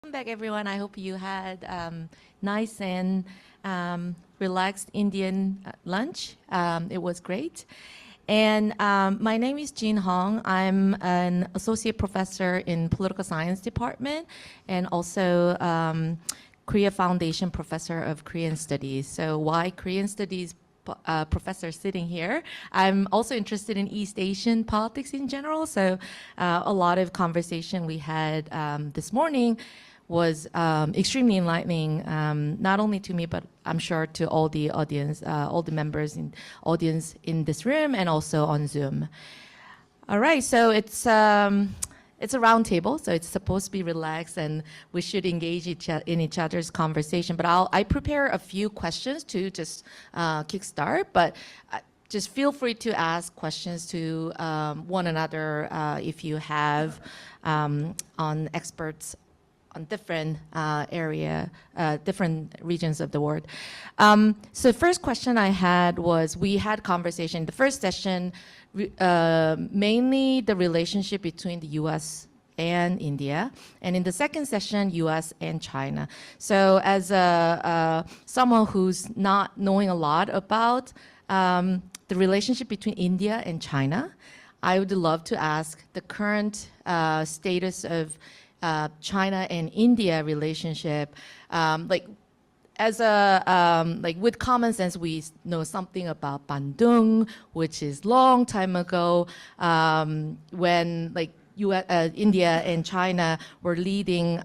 Welcome back, everyone. I hope you had nice and relaxed Indian lunch. It was great. And my name is Jean Hong. I'm an associate professor in political science department and also Korea Foundation professor of Korean studies. So why Korean studies professor sitting here? I'm also interested in East Asian politics in general. So a lot of conversation we had this morning was extremely enlightening, not only to me, but I'm sure to all the audience, all the members in audience in this room and also on Zoom. All right, so it's a round table, so it's supposed to be relaxed and we should engage in each other's conversation. But I prepare a few questions to just kickstart, but just feel free to ask questions to one another if you have on experts on different different regions of the world. So first question I had was, we had conversation, the first session, mainly the relationship between the US and India, and in the second session, US and China. So as someone who's not knowing a lot about the relationship between India and China, I would love to ask the current status of China and India relationship, like with common sense, we know something about Bandung, which is long time ago, when India and China were leading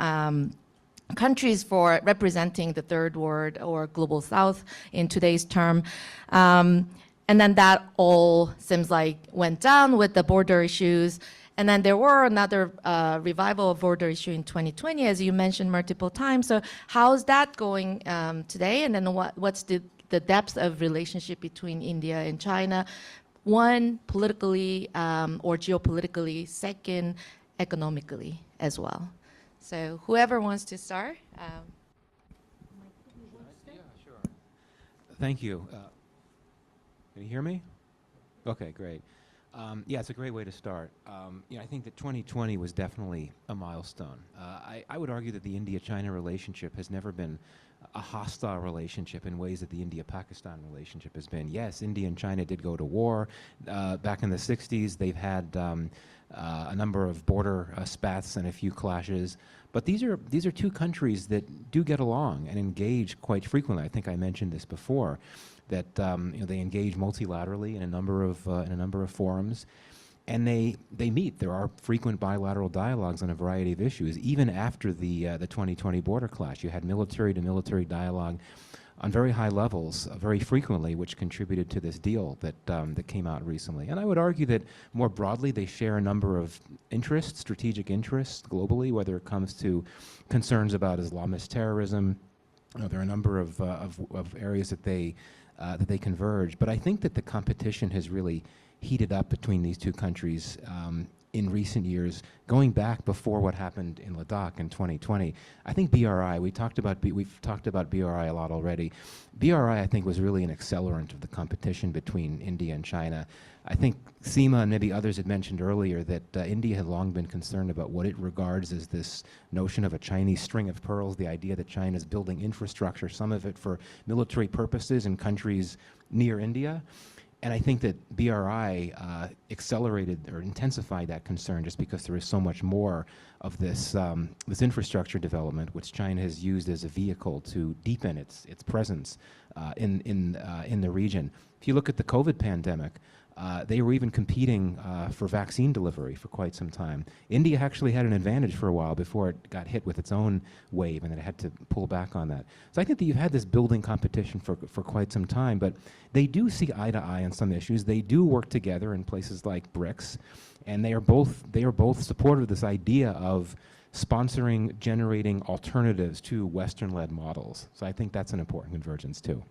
countries for representing the third world or global south in today's term. And then that all seems like went down with the border issues. And then there were another revival of border issue in 2020, as you mentioned multiple times. So how's that going today? And then what's the depth of relationship between India and China? One, politically or geopolitically. Second, economically as well. So whoever wants to start. Yeah, sure. Thank you. Can you hear me? Okay, great. Yeah, it's a great way to start. I think that 2020 was definitely a milestone. I would argue that the India-China relationship has never been a hostile relationship in ways that the India-Pakistan relationship has been. Yes, India and China did go to war. Back in the 60s, they've had a number of border spats and a few clashes. But these are two countries that do get along and engage quite frequently. I think I mentioned this before, that they engage multilaterally in a number of forums, and they meet. There are frequent bilateral dialogues on a variety of issues. Even after the 2020 border clash, you had military-to-military dialogue on very high levels, very frequently, which contributed to this deal that came out recently. And I would argue that more broadly, they share a number of interests, strategic interests globally, whether it comes to concerns about Islamist terrorism. There are a number of areas that they converge. But I think that the competition has really heated up between these two countries in recent years, going back before what happened in Ladakh in 2020. I think BRI, we've talked about BRI a lot already. BRI, I think, was really an accelerant of the competition between India and China. I think Seema and maybe others had mentioned earlier that India had long been concerned about what it regards as this notion of a Chinese string of pearls, the idea that China is building infrastructure, some of it for military purposes in countries near India. And I think that BRI accelerated or intensified that concern just because there is so much more of this infrastructure development, which China has used as a vehicle to deepen its presence in the region. If you look at the COVID pandemic, they were even competing for vaccine delivery for quite some time. India actually had an advantage for a while before it got hit with its own wave, and then it had to pull back on that. So I think that you've had this building competition for quite some time, but they do see eye to eye on some issues. They do work together in places like BRICS, and they are both supportive of this idea of sponsoring, generating alternatives to Western-led models. So I think that's an important convergence too.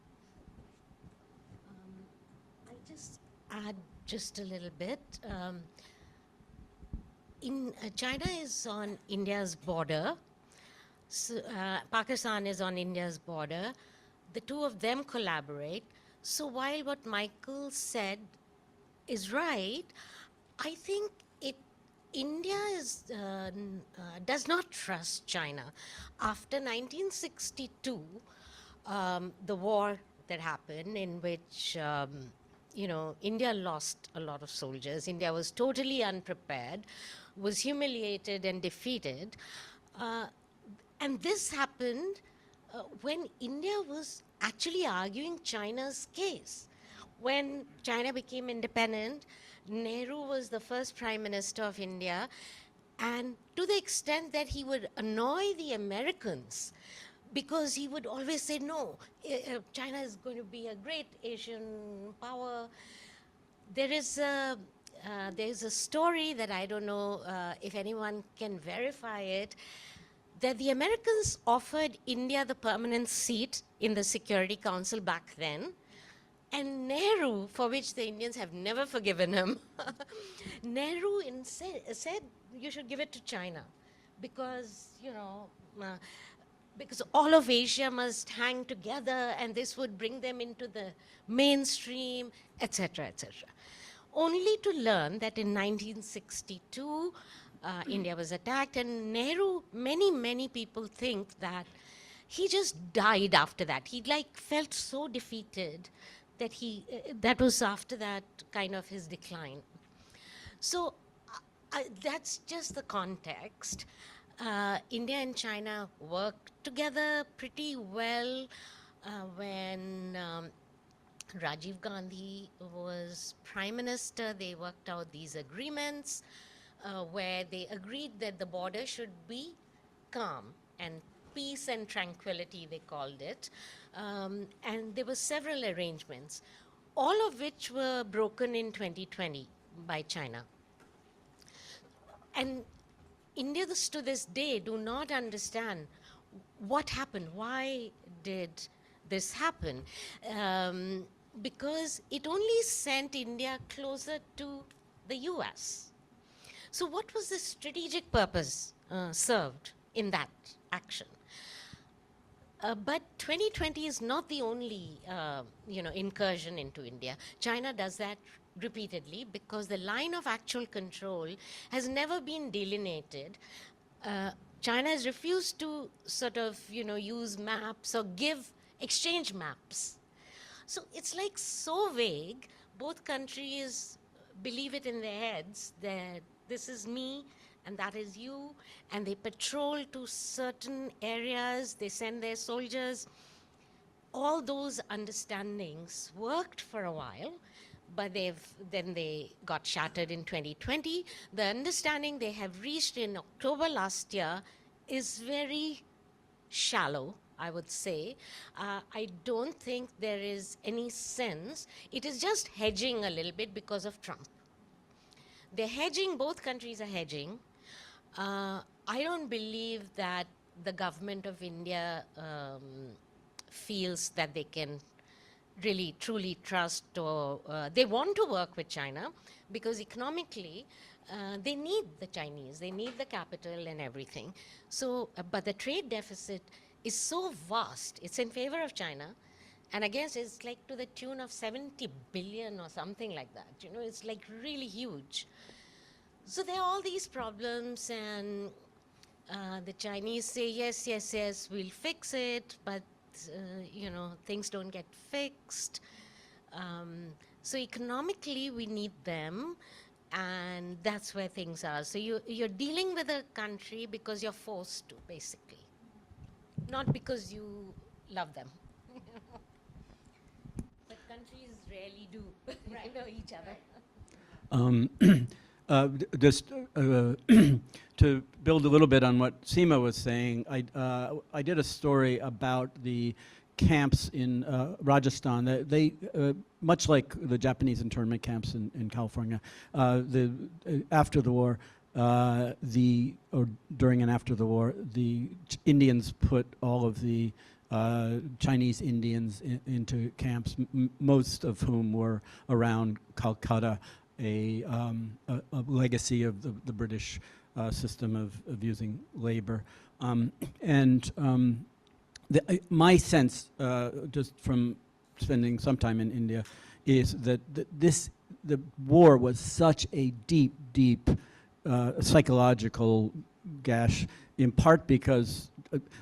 Add just a little bit. China is on India's border. So, Pakistan is on India's border. The two of them collaborate. So while what Michael said is right, I think India does not trust China. After 1962, the war that happened, in which India lost a lot of soldiers. India was totally unprepared, was humiliated and defeated. And this happened when India was actually arguing China's case. When China became independent, Nehru was the first Prime Minister of India, and to the extent that he would annoy the Americans, because he would always say, no, China is going to be a great Asian power. There is a story that I don't know if anyone can verify it, that the Americans offered India the permanent seat in the Security Council back then, and Nehru, for which the Indians have never forgiven him, Nehru said you should give it to China because, because all of Asia must hang together and this would bring them into the mainstream, etc., etc. Only to learn that in 1962, India was attacked, and Nehru, many people think that he just died after that. He felt so defeated that that was after that kind of his decline. So that's just the context. India and China worked together pretty well when Rajiv Gandhi was Prime Minister. They worked out these agreements where they agreed that the border should be calm and peace and tranquility, they called it. And there were several arrangements, all of which were broken in 2020 by China. And India, to this day, do not understand what happened. Why did this happen? Because it only sent India closer to the US. So what was the strategic purpose served in that action? But 2020 is not the only incursion into India. China does that repeatedly because the line of actual control has never been delineated. China has refused to sort of use maps or exchange maps. So it's like so vague. Both countries believe it in their heads that this is me and that is you, and they patrol to certain areas, they send their soldiers. All those understandings worked for a while, but then they got shattered in 2020. The understanding they have reached in October last year is very shallow, I would say. I don't think there is any sense. It is just hedging a little bit because of Trump. They're hedging, both countries are hedging. I don't believe that the government of India feels that they can really truly trust, or they want to work with China because economically they need the Chinese, they need the capital and everything. So, but the trade deficit is so vast, it's in favor of China, and I guess it's like to the tune of 70 billion or something like that. It's like really huge. So there are all these problems, and the Chinese say, yes, we'll fix it, but things don't get fixed. So economically, we need them, and that's where things are. So you're dealing with a country because you're forced to, basically, not because you love them. But countries rarely do know each other. Just to build a little bit on what Seema was saying, I did a story about the camps in Rajasthan. They much like the Japanese internment camps in California, after the war, or during and after the war, the Indians put all of the Chinese Indians into camps, most of whom were around Calcutta, a legacy of the British system of using labor. My sense, just from spending some time in India, is that the war was such a deep psychological gash, in part because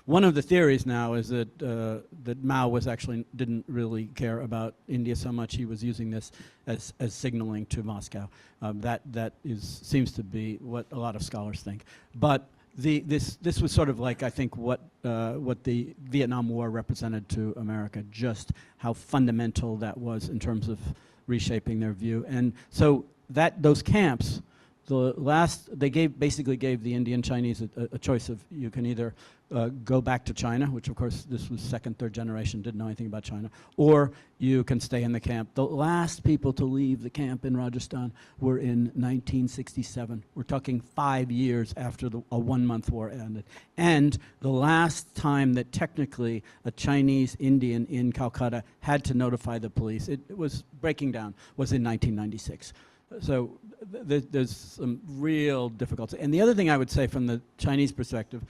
one of the theories now is that that Mao was actually didn't really care about India so much. He was using this as signaling to Moscow. That seems to be what a lot of scholars think. But this was sort of like, I think, what the Vietnam War represented to America, just how fundamental that was in terms of reshaping their view. And so those camps, they basically gave the Indian Chinese a choice of, you can either go back to China, which of course this was second, third generation, didn't know anything about China, or you can stay in the camp. The last people to leave the camp in Rajasthan were in 1967. We're talking 5 years after a 1-month war ended. And the last time that technically a Chinese Indian in Calcutta had to notify the police, it was breaking down, was in 1996. So there's some real difficulty. And the other thing I would say from the Chinese perspective,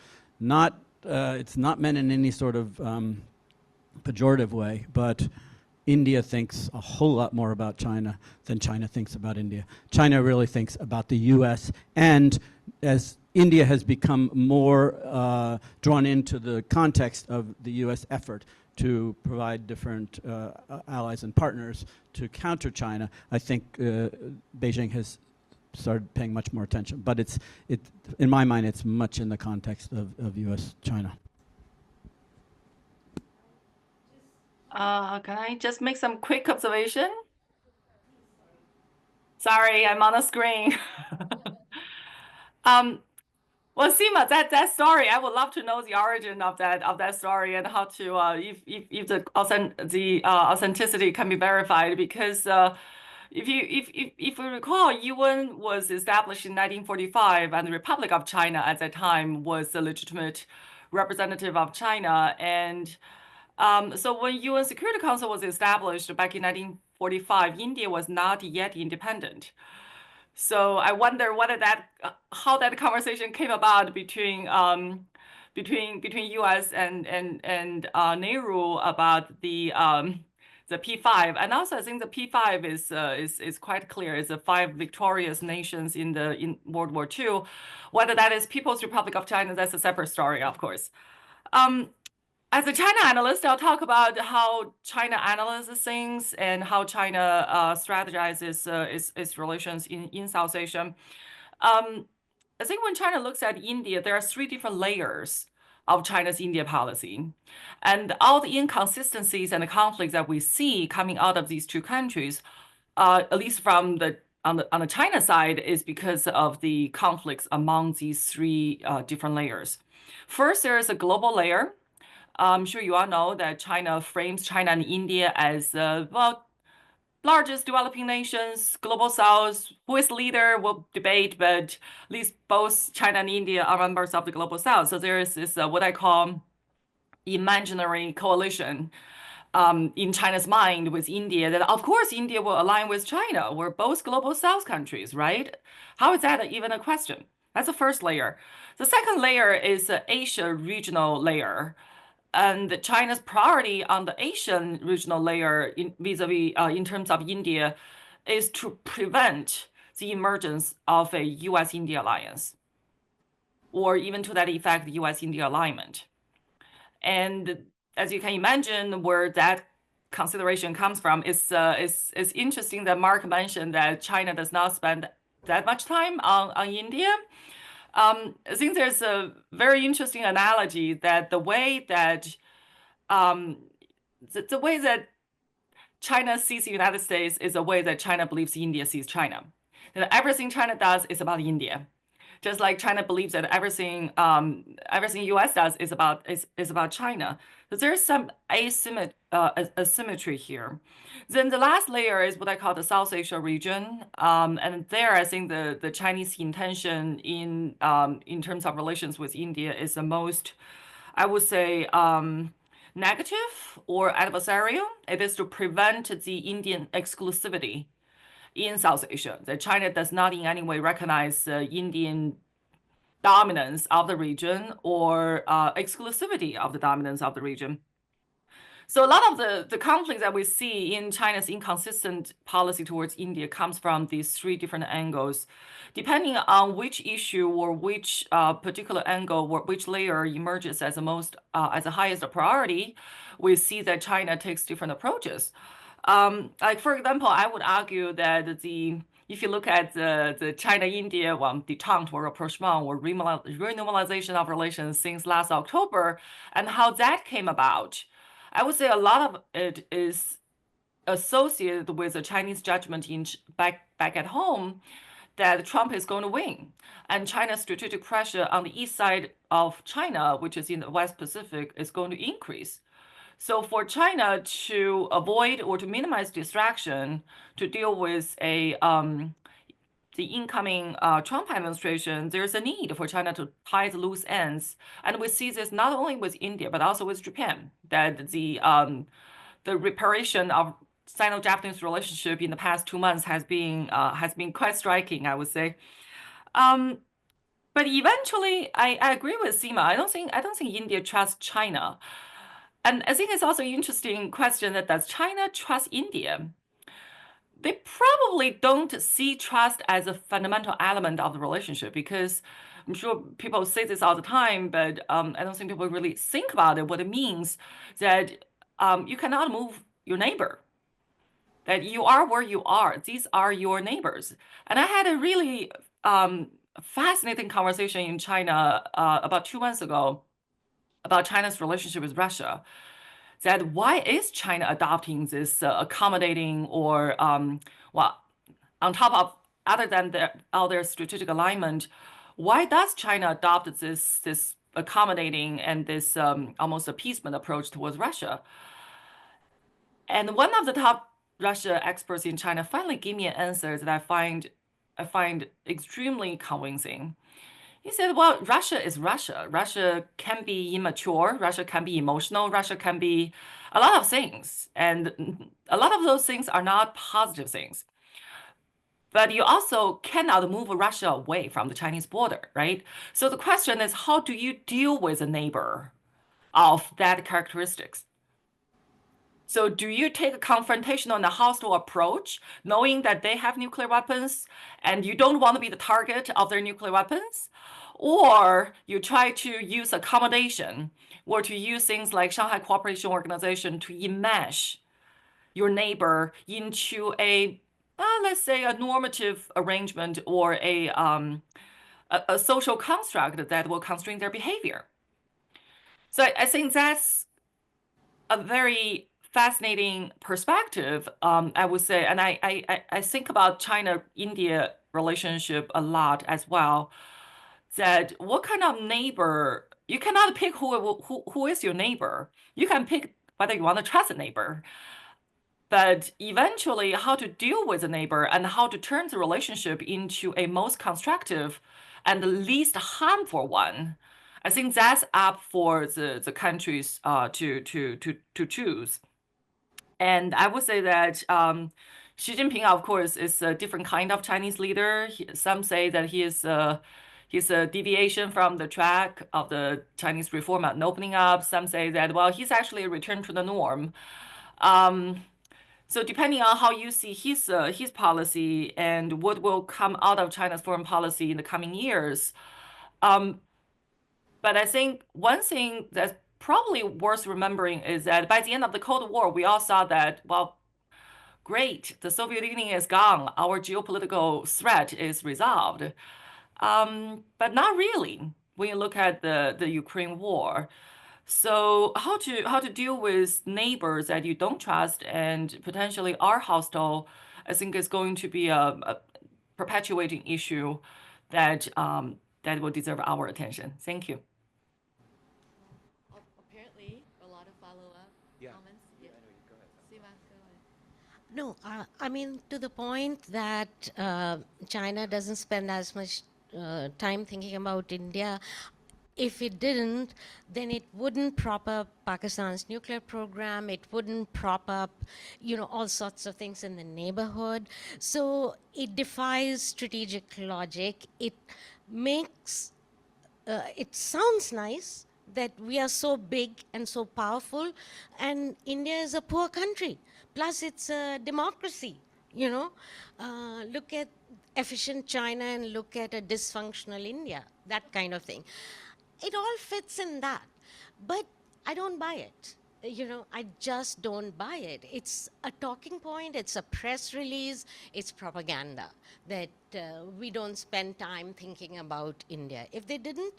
it's not meant in any sort of pejorative way, but India thinks a whole lot more about China than China thinks about India. China really thinks about the US, and as India has become more drawn into the context of the US effort to provide different allies and partners to counter China, I think Beijing has started paying much more attention. But in my mind, it's much in the context of US-China. Can I just make some quick observation? Sorry, I'm on the screen. Well, Seema, that story, I would love to know the origin of that story and how to if the authenticity can be verified, because if you recall, Yeon was established in 1945, and the Republic of China at that time was the legitimate representative of China. And so when UN Security Council was established back in 1945, India was not yet independent. So I wonder whether how that conversation came about between U.S. and Nehru about the P5, and also I think the P5 is quite clear. It's the 5 victorious nations in World War II. Whether that is People's Republic of China, that's a separate story, of course. As a China analyst, I'll talk about how China analyzes things and how China strategizes its relations in South Asia. I think when China looks at India, there are 3 different layers of China's India policy. And all the inconsistencies and the conflicts that we see coming out of these 2 countries, at least on the China side, is because of the conflicts among these 3 different layers. First, there is a global layer. I'm sure you all know that China frames China and India as largest developing nations, global south. Who is leader, we'll debate, but at least both China and India are members of the global south. So there is this what I call imaginary coalition in China's mind with India, that of course India will align with China. We're both global south countries, right? How is that even a question? That's the first layer. The second layer is the Asia regional layer. And China's priority on the Asian regional layer vis-a-vis in terms of India is to prevent the emergence of a US-India alliance, or even to that effect, the US-India alignment. And as you can imagine, where that consideration comes from, it's interesting that Mark mentioned that China does not spend that much time on India. I think there's a very interesting analogy that the way that China sees the United States is the way that China believes India sees China. That everything China does is about India, just like China believes that everything U.S. does is about China. So there's some asymmetry here. Then the last layer is what I call the South Asia region, and there I think the Chinese intention in terms of relations with India is the most, I would say, negative or adversarial. It is to prevent the Indian exclusivity in South Asia, that China does not in any way recognize Indian dominance of the region or exclusivity of the dominance of the region. So a lot of the conflicts that we see in China's inconsistent policy towards India comes from these three different angles. Depending on which issue or which particular angle or which layer emerges as the highest priority, we see that China takes different approaches. Like for example, I would argue that if you look at the China-India détente or rapprochement or renormalization of relations since last October and how that came about, I would say a lot of it is associated with the Chinese judgment back at home that Trump is going to win. And China's strategic pressure on the east side of China, which is in the West Pacific, is going to increase. So for China to avoid or to minimize distraction to deal with the incoming Trump administration, there's a need for China to tie the loose ends. And we see this not only with India, but also with Japan, that the reparation of Sino-Japanese relationship in the past 2 months has been quite striking, I would say. But eventually, I agree with Seema. I don't think India trusts China. And I think it's also an interesting question that does China trust India? They probably don't see trust as a fundamental element of the relationship because I'm sure people say this all the time, but I don't think people really think about it, what it means that you cannot move your neighbor, that you are where you are. These are your neighbors. And I had a really fascinating conversation in China about 2 months ago about China's relationship with Russia. That why is China adopting this accommodating or well, on top of other than all their strategic alignment, why does China adopt this accommodating and this almost appeasement approach towards Russia? And one of the top Russia experts in China finally gave me an answer that I find extremely convincing. He said, well, Russia is Russia. Russia can be immature. Russia can be emotional. Russia can be a lot of things. And a lot of those things are not positive things. But you also cannot move Russia away from the Chinese border, right? So the question is, how do you deal with a neighbor of that characteristics? So do you take a confrontational and a hostile approach, knowing that they have nuclear weapons and you don't want to be the target of their nuclear weapons? Or you try to use accommodation or to use things like Shanghai Cooperation Organization to enmesh your neighbor into let's say a normative arrangement or a social construct that will constrain their behavior. So I think that's a very fascinating perspective, I would say, and I think about China-India relationship a lot as well. That what kind of neighbor, you cannot pick who is your neighbor. You can pick whether you want to trust a neighbor. But eventually, how to deal with a neighbor and how to turn the relationship into a most constructive and the least harmful one, I think that's up for the countries to choose. And I would say that Xi Jinping, of course, is a different kind of Chinese leader. Some say that he's a deviation from the track of the Chinese reform and opening up. Some say that, well, he's actually a return to the norm. So depending on how you see his policy and what will come out of China's foreign policy in the coming years. But I think one thing that's probably worth remembering is that by the end of the Cold War, we all saw that, well, great, the Soviet Union is gone. Our geopolitical threat is resolved. But not really when you look at the Ukraine war. So how to deal with neighbors that you don't trust and potentially are hostile, I think is going to be a perpetuating issue that will deserve our attention. Thank you. Apparently, a lot of follow-up comments. Yeah, I know you. Go ahead. Seema, go ahead. No, I mean, to the point that China doesn't spend as much time thinking about India. If it didn't, then it wouldn't prop up Pakistan's nuclear program. It wouldn't prop up, all sorts of things in the neighborhood. So it defies strategic logic. It makes, it sounds nice, that we are so big and so powerful, and India is a poor country. Plus, it's a democracy, you know. Look at efficient China and look at a dysfunctional India, that kind of thing. It all fits in that. But I don't buy it. You know, I just don't buy it. It's a talking point, it's a press release, it's propaganda that we don't spend time thinking about India. If they didn't,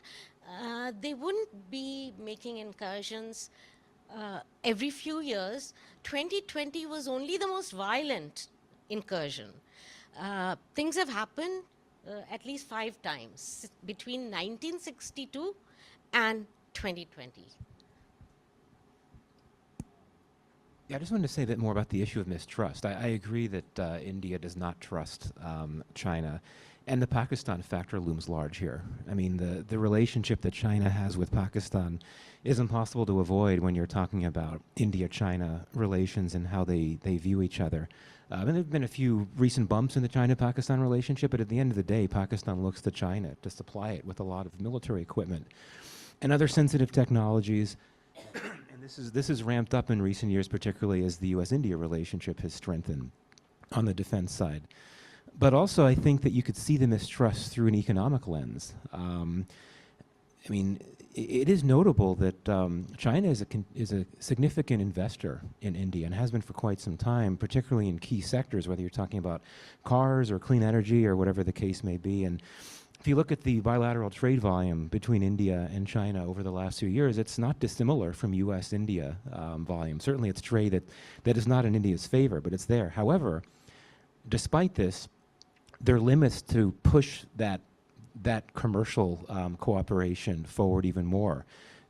they wouldn't be making incursions every few years. 2020 was only the most violent incursion. Things have happened at least 5 times between 1962 and 2020. Yeah, I just wanted to say a bit more about the issue of mistrust. I agree that India does not trust China, and the Pakistan factor looms large here. I mean, the relationship that China has with Pakistan is impossible to avoid when you're talking about India-China relations and how they view each other. And there have been a few recent bumps in the China-Pakistan relationship, but at the end of the day, Pakistan looks to China to supply it with a lot of military equipment and other sensitive technologies. This is ramped up in recent years, particularly as the U.S.-India relationship has strengthened on the defense side. But also, I think that you could see the mistrust through an economic lens. I mean, it is notable that China is a significant investor in India and has been for quite some time, particularly in key sectors, whether you're talking about cars or clean energy or whatever the case may be. And if you look at the bilateral trade volume between India and China over the last few years, it's not dissimilar from U.S.-India volume. Certainly it's trade that is not in India's favor, but it's there. However, despite this, there are limits to push that commercial cooperation forward even more.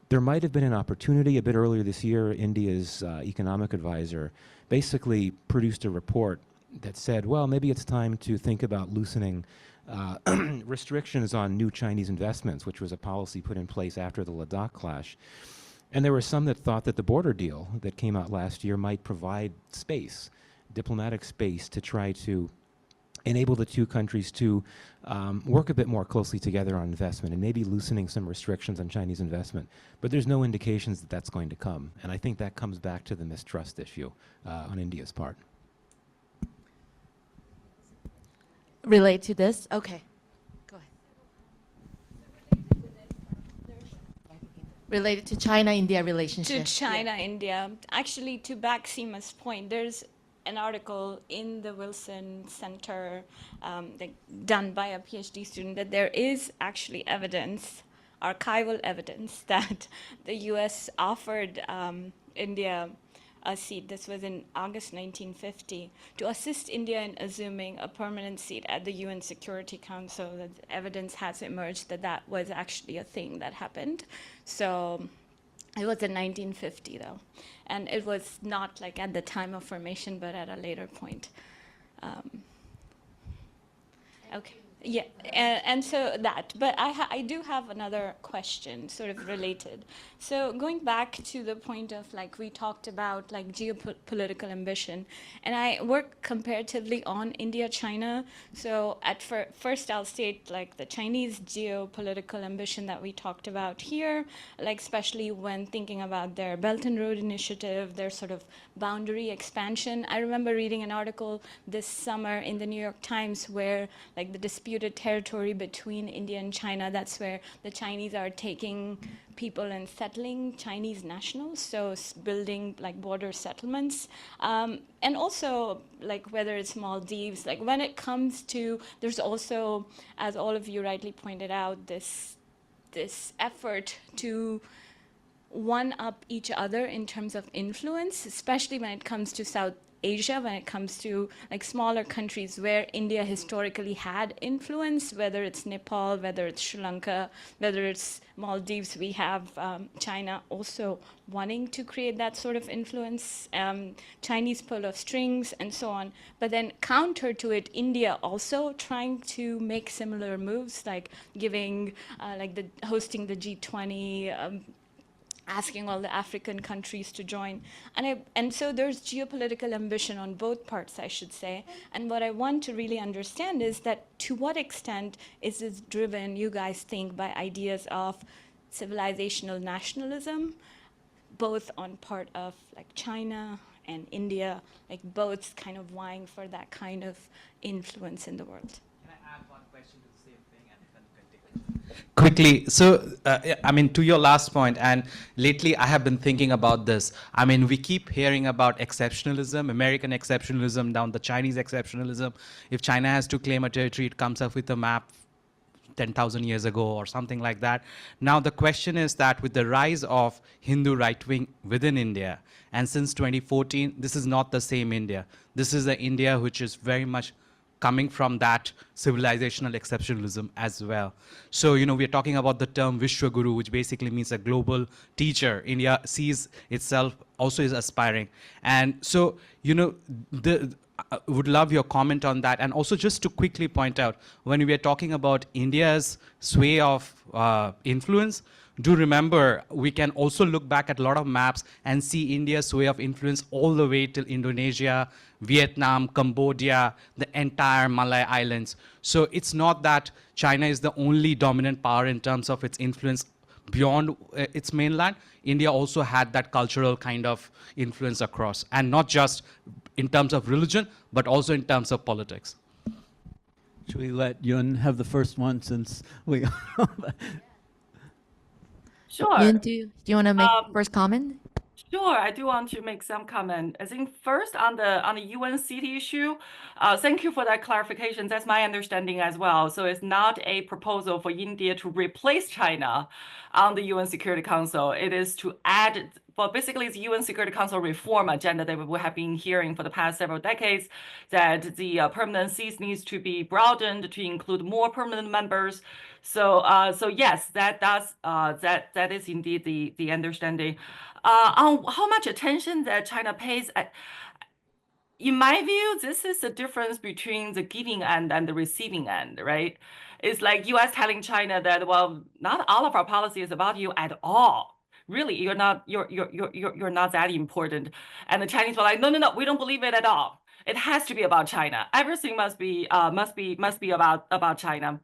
There might have been an opportunity a bit earlier this year. India's economic advisor basically produced a report that said, well, maybe it's time to think about loosening restrictions on new Chinese investments, which was a policy put in place after the Ladakh clash. And there were some that thought that the border deal that came out last year might provide space, diplomatic space, to try to enable the two countries to work a bit more closely together on investment and maybe loosening some restrictions on Chinese investment. But there's no indications that that's going to come. And I think that comes back to the mistrust issue on India's part. Relate to this? Okay. Go ahead. Related to China-India relationship. To China-India. Actually, to back Seema's point, there's an article in the Wilson Center done by a PhD student that there is actually evidence, archival evidence, that the US offered India a seat. This was in August 1950, to assist India in assuming a permanent seat at the UN Security Council. That evidence has emerged that that was actually a thing that happened. So it was in 1950, though. And it was not like at the time of formation, but at a later point. Okay. Yeah, and so that, but I do have another question, sort of related. So going back to the point of, like, we talked about, like, geopolitical ambition, and I work comparatively on India-China. So at first I'll state, like, the Chinese geopolitical ambition that we talked about here, like, especially when thinking about their Belt and Road Initiative, their sort of boundary expansion. I remember reading an article this summer in the New York Times where, like, the disputed territory between India and China, that's where the Chinese are taking people and settling Chinese nationals, so building, like, border settlements. And also, like, whether it's Maldives, like, when it comes to, there's also, as all of you rightly pointed out, this effort to one-up each other in terms of influence, especially when it comes to South Asia, when it comes to, like, smaller countries where India historically had influence, whether it's Nepal, whether it's Sri Lanka, whether it's Maldives. We have China also wanting to create that sort of influence, Chinese pull of strings, and so on. But then counter to it, India also trying to make similar moves, like giving, hosting the G20, asking all the African countries to join. And so there's geopolitical ambition on both parts, I should say. And what I want to really understand is that to what extent is this driven, you guys think, by ideas of civilizational nationalism, both on part of like China and India, like both kind of vying for that kind of influence in the world. Can I add one question to the same thing and then continue? Quickly, so I mean, to your last point, and lately I have been thinking about this. I mean, we keep hearing about exceptionalism, American exceptionalism, down the Chinese exceptionalism. If China has to claim a territory, it comes up with a map 10,000 years ago or something like that. Now the question is that with the rise of Hindu right wing within India, and since 2014, this is not the same India. This is the India which is very much coming from that civilizational exceptionalism as well. So, you know, we're talking about the term Vishwaguru, which basically means a global teacher. India sees itself also is aspiring. And so, you know, I would love your comment on that. And also just to quickly point out, when we are talking about India's sway of influence, do remember, we can also look back at a lot of maps and see India's sway of influence all the way till Indonesia, Vietnam, Cambodia, the entire Malay Islands. So it's not that China is the only dominant power in terms of its influence beyond its mainland. India also had that cultural kind of influence across, and not just in terms of religion, but also in terms of politics. Should we let Yeon have the first one since we... Sure. Yoon, do you want to make first comment? Sure, I do want to make some comment. I think first on the UN seat issue, thank you for that clarification. That's my understanding as well. So it's not a proposal for India to replace China on the UN Security Council. It is to add, well, basically it's UN Security Council reform agenda that we have been hearing for the past several decades, that the permanent seats needs to be broadened to include more permanent members. So, so yes, that is indeed the understanding. On how much attention that China pays, in my view, this is the difference between the giving end and the receiving end, right? It's like US telling China that, well, not all of our policy is about you at all. Really, you're not that important. And the Chinese were like, no, we don't believe it at all. It has to be about China. Everything must be about China.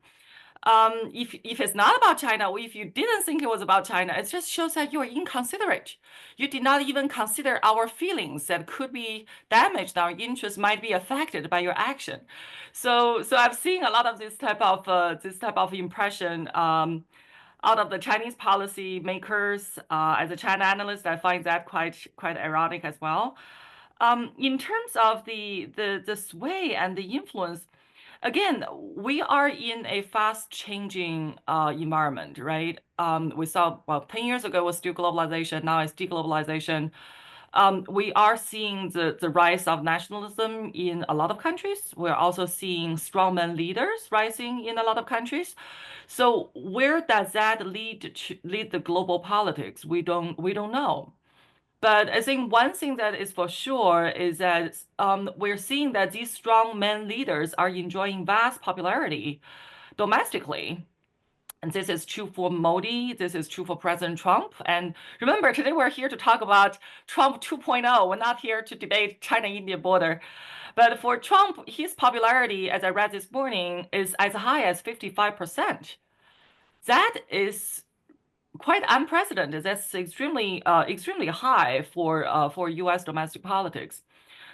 If it's not about China, or if you didn't think it was about China, it just shows that you're inconsiderate. You did not even consider our feelings that could be damaged, our interests might be affected by your action. So I've seen a lot of this type of impression out of the Chinese policy makers. As a China analyst, I find that quite ironic as well. In terms of the sway and the influence, again, we are in a fast-changing environment, right? We saw, well, 10 years ago was still globalization, now it's deglobalization. We are seeing the rise of nationalism in a lot of countries. We're also seeing strongman leaders rising in a lot of countries. So where does that lead the global politics? We don't know. But I think one thing that is for sure is that we're seeing that these strong men leaders are enjoying vast popularity domestically. And this is true for Modi. This is true for President Trump. And remember, today we're here to talk about Trump 2.0. We're not here to debate China-India border. But for Trump, his popularity, as I read this morning, is as high as 55%. That is quite unprecedented. That's extremely high for U.S. domestic politics.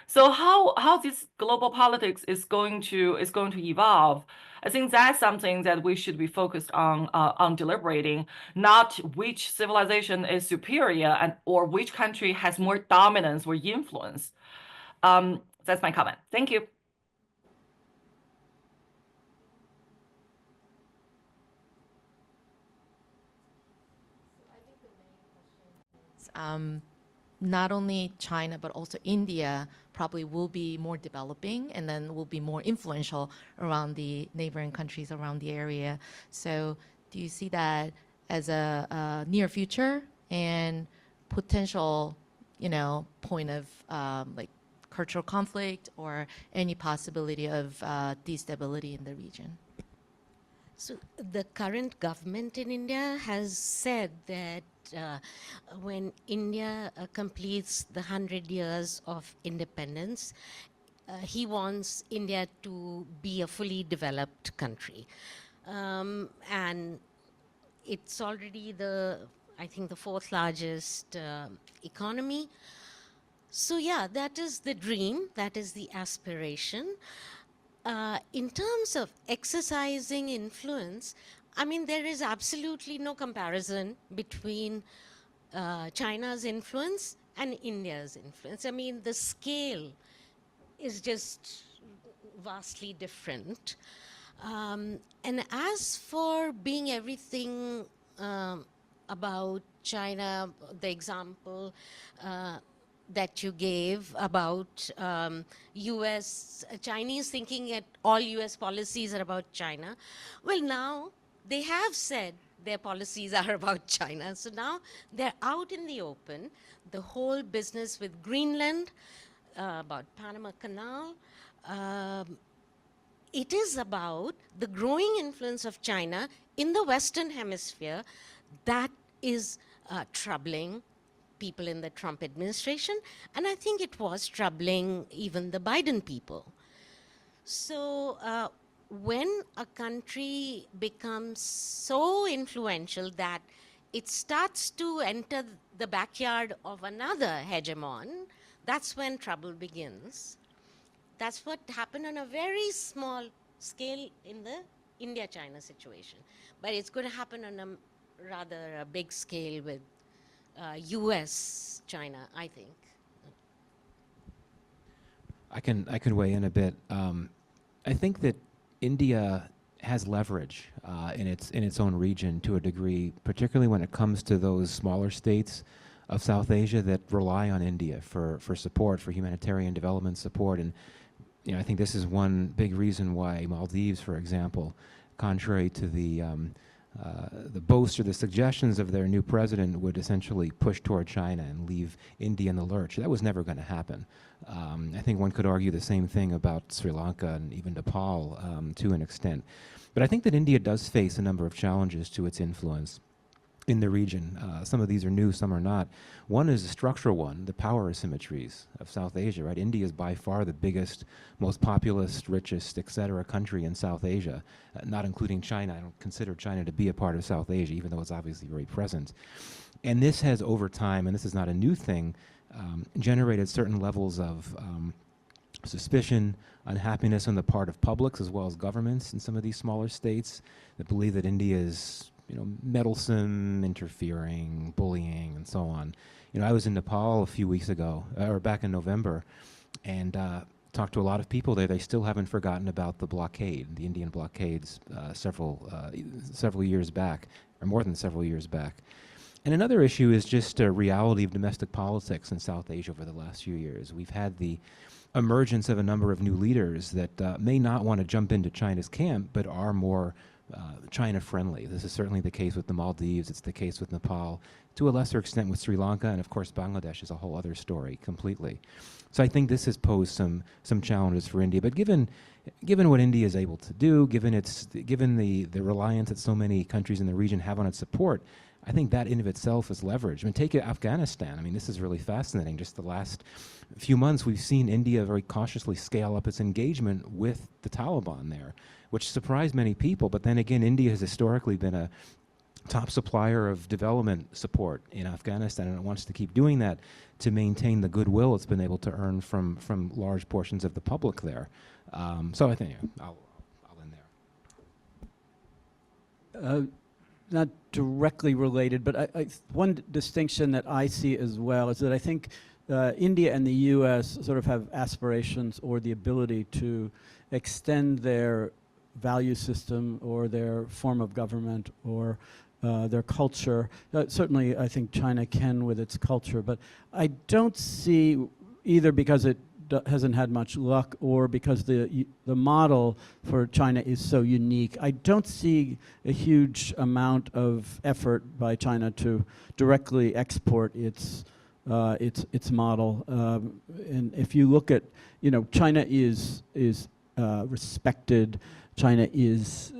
So how this global politics is going to evolve, I think that's something that we should be focused on deliberating, not which civilization is superior or which country has more dominance or influence. That's my comment. Thank you. Not only China, but also India probably will be more developing and then will be more influential around the neighboring countries around the area. So do you see that as a near future and potential, you know, point of like cultural conflict or any possibility of destability in the region? So the current government in India has said that when India completes the 100 years of independence, he wants India to be a fully developed country. And it's already I think, the fourth largest economy. So yeah, that is the dream, that is the aspiration. In terms of exercising influence, I mean, there is absolutely no comparison between China's influence and India's influence. I mean, the scale is just vastly different. And as for being everything about China, the example that you gave about Chinese thinking that all US policies are about China. Well, now they have said their policies are about China. So now they're out in the open. The whole business with Greenland, about Panama Canal, it is about the growing influence of China in the Western Hemisphere that is troubling people in the Trump administration, and I think it was troubling even the Biden people. So when a country becomes so influential that it starts to enter the backyard of another hegemon, that's when trouble begins. That's what happened on a very small scale in the India-China situation. But it's going to happen on a rather big scale with US, China, I think. I can weigh in a bit. I think that India has leverage in its own region to a degree, particularly when it comes to those smaller states of South Asia that rely on India for support, for humanitarian development support. And I think this is one big reason why Maldives, for example, contrary to the boast or the suggestions of their new president, would essentially push toward China and leave India in the lurch. That was never going to happen. I think one could argue the same thing about Sri Lanka and even Nepal to an extent. But I think that India does face a number of challenges to its influence in the region. Some of these are new, some are not. One is a structural one, the power asymmetries of South Asia, right? India is by far the biggest, most populous, richest, et cetera, country in South Asia, not including China. I don't consider China to be a part of South Asia, even though it's obviously very present. And this has, over time, and this is not a new thing, generated certain levels of suspicion, unhappiness on the part of publics as well as governments in some of these smaller states that believe that India is meddlesome, interfering, bullying, and so on. I was in Nepal a few weeks ago, or back in November, and talked to a lot of people there. They still haven't forgotten about the blockade, the Indian blockades, several years back, or more than several years back. And another issue is just a reality of domestic politics in South Asia over the last few years. We've had the emergence of a number of new leaders that may not want to jump into China's camp, but are more China-friendly. This is certainly the case with the Maldives. It's the case with Nepal. To a lesser extent with Sri Lanka, and of course Bangladesh is a whole other story completely. So I think this has posed some challenges for India. But given what India is able to do, given the reliance that so many countries in the region have on its support, I think that in of itself is leverage. I mean, take Afghanistan. I mean, this is really fascinating. Just the last few months, we've seen India very cautiously scale up its engagement with the Taliban there, which surprised many people. But then again, India has historically been a top supplier of development support in Afghanistan, and it wants to keep doing that to maintain the goodwill it's been able to earn from large portions of the public there. So I think I'll end there. Not directly related, but one distinction that I see as well is that I think India and the US sort of have aspirations or the ability to extend their value system or their form of government or their culture. Certainly I think China can with its culture, but I don't see, either because it hasn't had much luck or because the model for China is so unique, I don't see a huge amount of effort by China to directly export its model. And if you look at, China is respected. China is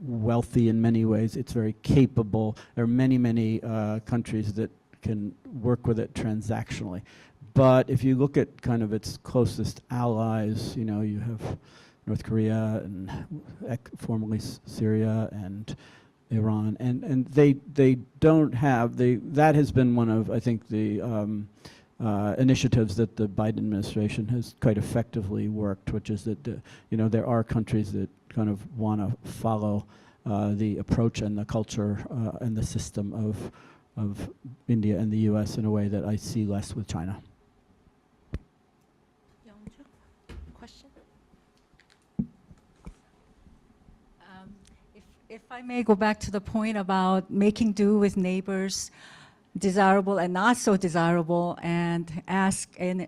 wealthy in many ways. It's very capable. There are many countries that can work with it transactionally. But if you look at kind of its closest allies, you have North Korea and formerly Syria and Iran, and they don't have that has been one of, I think, the initiatives that the Biden administration has quite effectively worked, which is that there are countries that kind of want to follow the approach and the culture and the system of India and the U.S. in a way that I see less with China. Question? If I may go back to the point about making do with neighbors, desirable and not so desirable, and ask an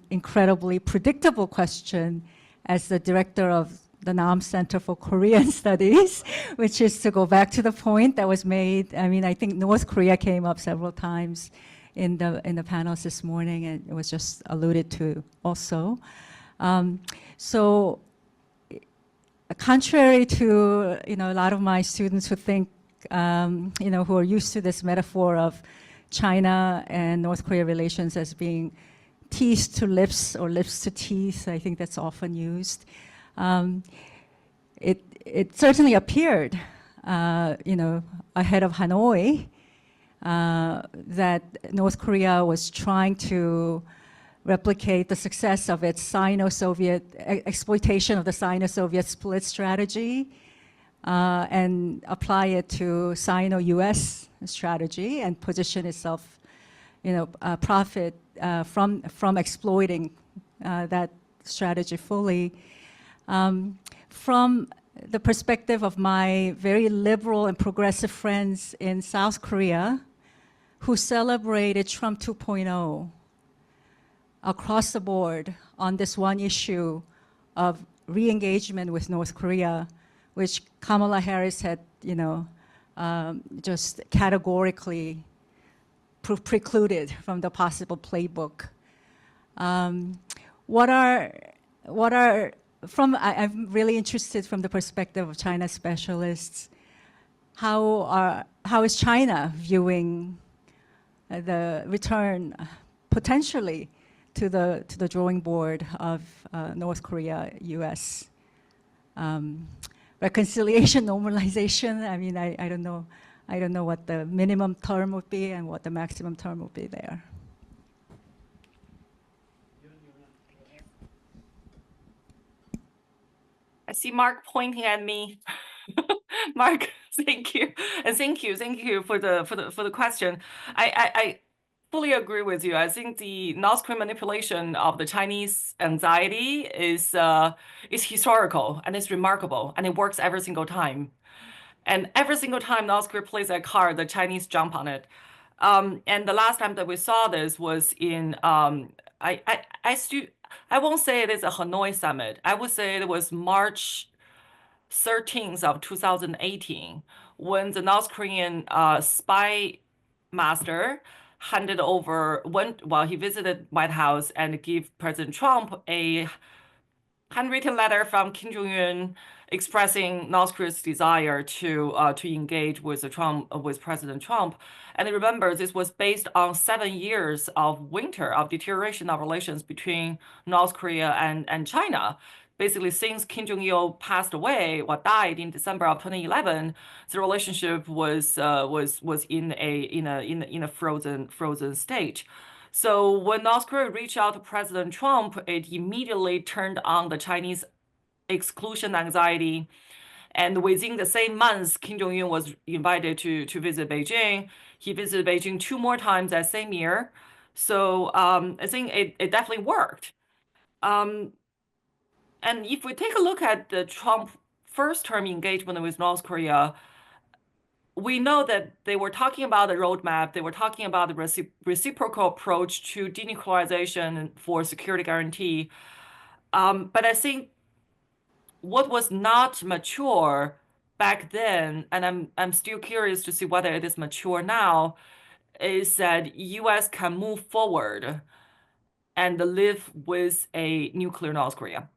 incredibly predictable question as the director of the Nam Center for Korean Studies, which is to go back to the point that was made. I mean, I think North Korea came up several times in the panels this morning, and it was just alluded to also. So, contrary to a lot of my students who think, who are used to this metaphor of China and North Korea relations as being teeth to lips or lips to teeth, I think that's often used. It certainly appeared, ahead of Hanoi, that North Korea was trying to replicate the success of its Sino-Soviet exploitation of the Sino-Soviet split strategy and apply it to Sino-US strategy and position itself, profit from exploiting that strategy fully. From the perspective of my very liberal and progressive friends in South Korea, who celebrated Trump 2.0 across the board on this one issue of re-engagement with North Korea, which Kamala Harris had, just categorically precluded from the possible playbook. I'm really interested from the perspective of China specialists. How is China viewing the return potentially to the drawing board of North Korea, U.S. Reconciliation, normalization? I mean, I don't know. I don't know what the minimum term would be and what the maximum term would be there. I see Mark pointing at me. Mark, thank you, and thank you for the question. I fully agree with you. I think the North Korean manipulation of the Chinese anxiety is historical and it's remarkable, and it works every single time. And every single time North Korea plays that card, the Chinese jump on it. And the last time that we saw this was in I won't say it is a Hanoi summit. I would say it was March 13th of 2018 when the North Korean spy master handed over he visited White House and gave President Trump a handwritten letter from Kim Jong-un expressing North Korea's desire to engage with President Trump. And remember, this was based on 7 years of deterioration of relations between North Korea and China. Basically, since Kim Jong-il passed away or died in December of 2011, the relationship was in a frozen stage. So when North Korea reached out to President Trump, it immediately turned on the Chinese exclusion anxiety. And within the same month, Kim Jong-un was invited to visit Beijing. He visited Beijing 2 more times that same year. So I think it definitely worked. And if we take a look at the Trump first-term engagement with North Korea, we know that they were talking about the roadmap. They were talking about the reciprocal approach to denuclearization for security guarantee. But I think what was not mature back then, and I'm still curious to see whether it is mature now, is that U.S. can move forward and live with a nuclear North Korea.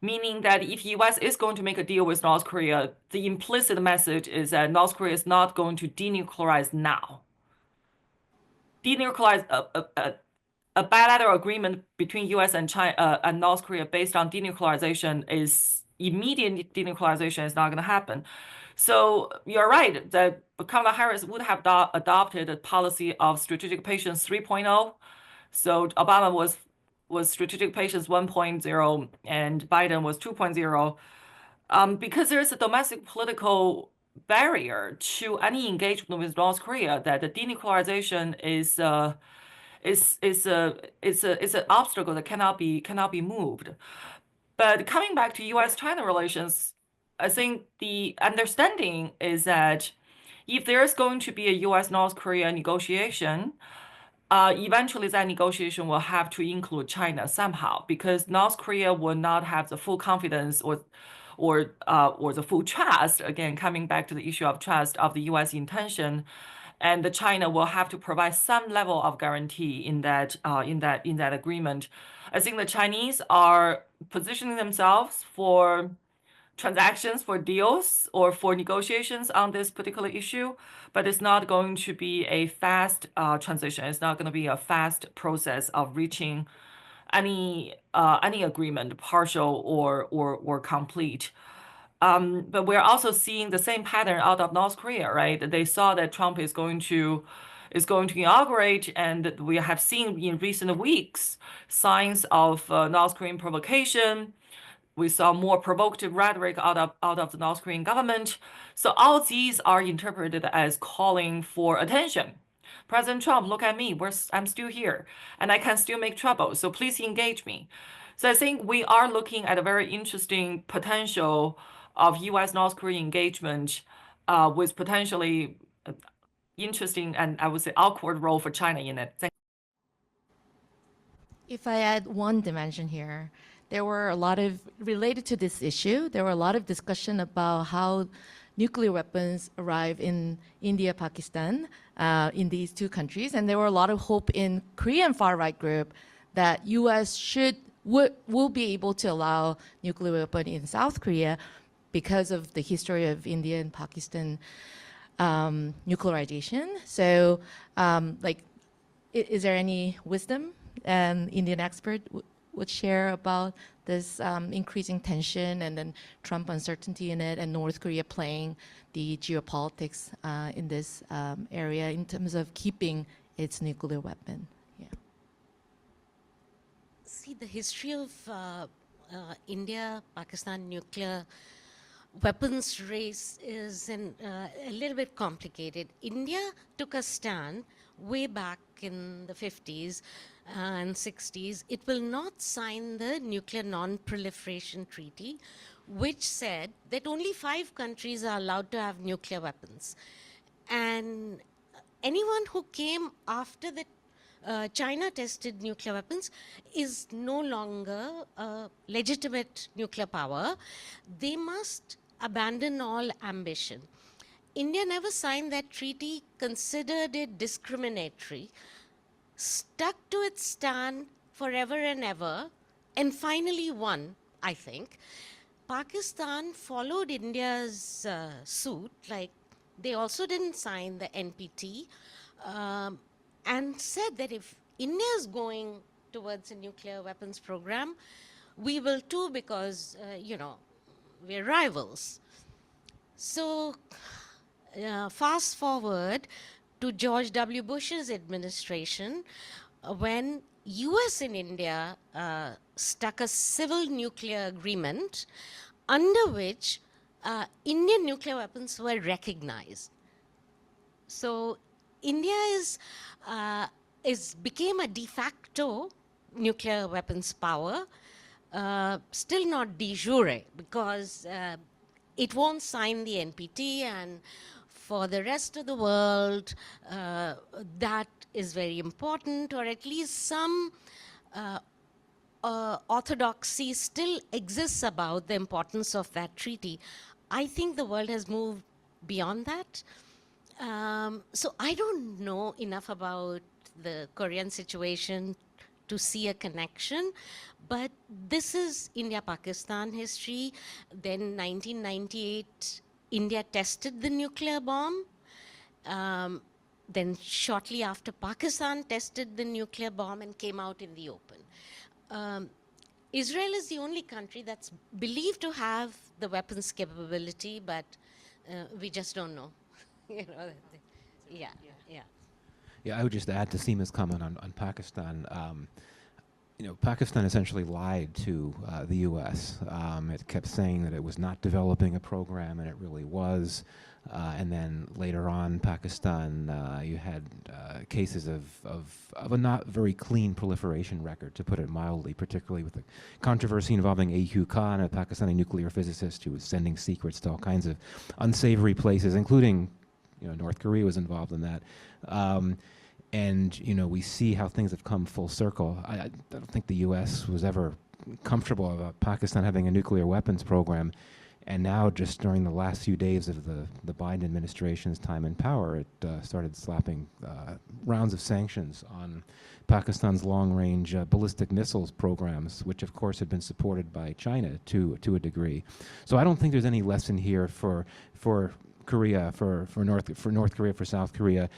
Meaning that if U.S. is going to make a deal with North Korea, the implicit message is that North Korea is not going to denuclearize now. Denuclearize a bilateral agreement between U.S. and China and North Korea based on denuclearization is immediate denuclearization is not going to happen. So you're right that Kamala Harris would have adopted a policy of strategic patience 3.0. So Obama was strategic patience 1.0 and Biden was 2.0. Because there's a domestic political barrier to any engagement with North Korea, that the denuclearization is an obstacle that cannot be moved. But coming back to U.S.-China relations, I think the understanding is that if there's going to be a U.S.-North Korea negotiation, eventually that negotiation will have to include China somehow, because North Korea will not have the full confidence or the full trust. Again, coming back to the issue of trust of the U.S. intention, and the China will have to provide some level of guarantee in that agreement. I think the Chinese are positioning themselves for transactions, for deals, or for negotiations on this particular issue, but it's not going to be a fast transition. It's not going to be a fast process of reaching any agreement, partial or complete. But we're also seeing the same pattern out of North Korea, right? They saw that Trump is going to inaugurate, and we have seen in recent weeks signs of North Korean provocation. We saw more provocative rhetoric out of the North Korean government. So all these are interpreted as calling for attention. President Trump, look at me. I'm still here, and I can still make trouble. So please engage me. So I think we are looking at a very interesting potential of U.S.-North Korea engagement with potentially interesting and I would say awkward role for China in it. If I add one dimension here, there were a lot of, related to this issue, there were a lot of discussion about how nuclear weapons arrive in India, Pakistan, in these two countries. And there were a lot of hope in Korean far-right group that US will be able to allow nuclear weapon in South Korea because of the history of India and Pakistan nuclearization. So is there any wisdom an Indian expert would share about this increasing tension and then Trump uncertainty in it and North Korea playing the geopolitics in this area in terms of keeping its nuclear weapon? Yeah. See, the history of India-Pakistan nuclear weapons race is a little bit complicated. India took a stand way back in the 50s and 60s. It will not sign the Nuclear Non-Proliferation Treaty, which said that only 5 countries are allowed to have nuclear weapons. And anyone who came after the China tested nuclear weapons is no longer a legitimate nuclear power. They must abandon all ambition. India never signed that treaty, considered it discriminatory, stuck to its stand forever and ever, and finally won, I think. Pakistan followed India's suit, like they also didn't sign the NPT, and said that if India is going towards a nuclear weapons program, we will too, because, we're rivals. So fast forward to George W. Bush's administration, when US and India struck a civil nuclear agreement under which Indian nuclear weapons were recognized. So India became a de facto nuclear weapons power, still not de jure, because it won't sign the NPT, and for the rest of the world, that is very important, or at least some orthodoxy still exists about the importance of that treaty. I think the world has moved beyond that. So I don't know enough about the Korean situation to see a connection, but this is India-Pakistan history. Then 1998, India tested the nuclear bomb. Then shortly after, Pakistan tested the nuclear bomb and came out in the open. Israel is the only country that's believed to have the weapons capability, but We just don't know. you know, yeah, yeah. Yeah, I would just add to Seema's comment on Pakistan. You know, Pakistan essentially lied to the U.S. It kept saying that it was not developing a program, and it really was. And then later on, Pakistan, you had cases of a not very clean proliferation record, to put it mildly, particularly with the controversy involving A.Q. Khan, a Pakistani nuclear physicist who was sending secrets to all kinds of unsavory places, including, you know, North Korea was involved in that. And, you know, we see how things have come full circle. I don't think the U.S. was ever comfortable about Pakistan having a nuclear weapons program. And now, just during the last few days of the Biden administration's time in power, it started slapping rounds of sanctions on Pakistan's long-range ballistic missiles programs, which of course had been supported by China to a degree. So I don't think there's any lesson here for Korea, for North Korea, for South Korea.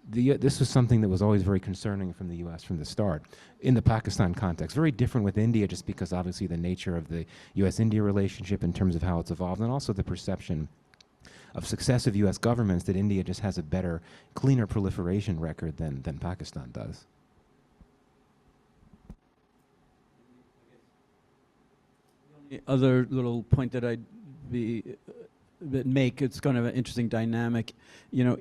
This was something that was always very concerning from the U.S. from the start. In the Pakistan context, very different with India, just because obviously the nature of the U.S.-India relationship in terms of how it's evolved, and also the perception of successive U.S. governments that India just has a better, cleaner proliferation record than Pakistan does. The other little point that I'd make, it's kind of an interesting dynamic, you know.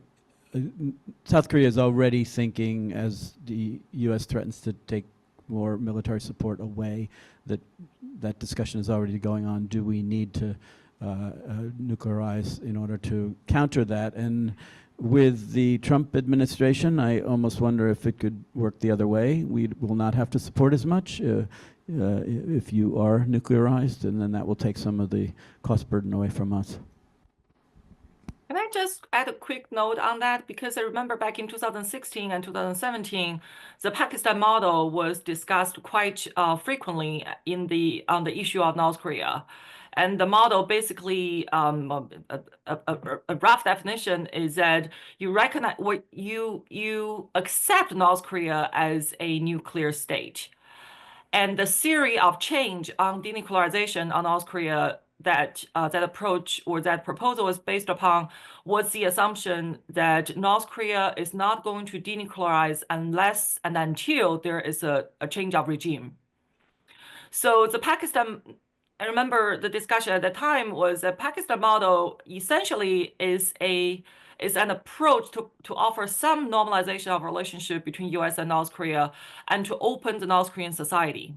South Korea is already thinking, as the U.S. threatens to take more military support away, that discussion is already going on. Do we need to nuclearize in order to counter that? And with the Trump administration, I almost wonder if it could work the other way. We will not have to support as much if you are nuclearized, and then that will take some of the cost burden away from us. Can I just add a quick note on that? Because I remember back in 2016 and 2017, the Pakistan model was discussed quite frequently on the issue of North Korea. And the model basically, a rough definition is that you recognize you accept North Korea as a nuclear state. And the theory of change on denuclearization on North Korea, that approach or that proposal is based upon was the assumption that North Korea is not going to denuclearize unless and until there is a change of regime. So the Pakistan, I remember the discussion at the time was a Pakistan model essentially is an approach to offer some normalization of relationship between US and North Korea and to open the North Korean society,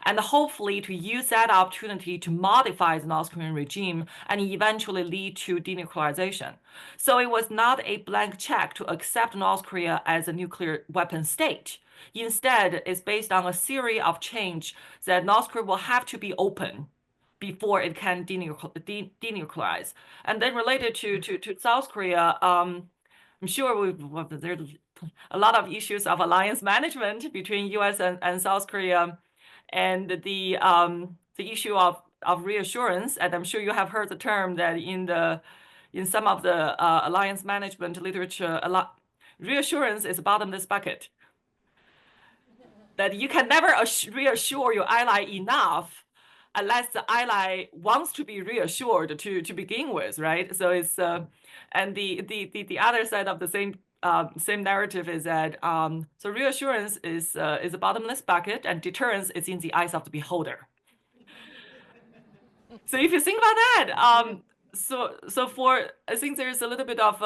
and hopefully to use that opportunity to modify the North Korean regime and eventually lead to denuclearization. So it was not a blank check to accept North Korea as a nuclear weapon state. Instead, it's based on a theory of change that North Korea will have to be open before it can denuclearize. And then related to South Korea, I'm sure there's a lot of issues of alliance management between US and South Korea, and the issue of reassurance. And I'm sure you have heard the term that in some of the alliance management literature, reassurance is a bottomless bucket. That you can never reassure your ally enough unless the ally wants to be reassured to begin with, right? So it's and the other side of the same narrative is that so reassurance is a bottomless bucket, and deterrence is in the eyes of the beholder. So if you think about that, so for I think there's a little bit of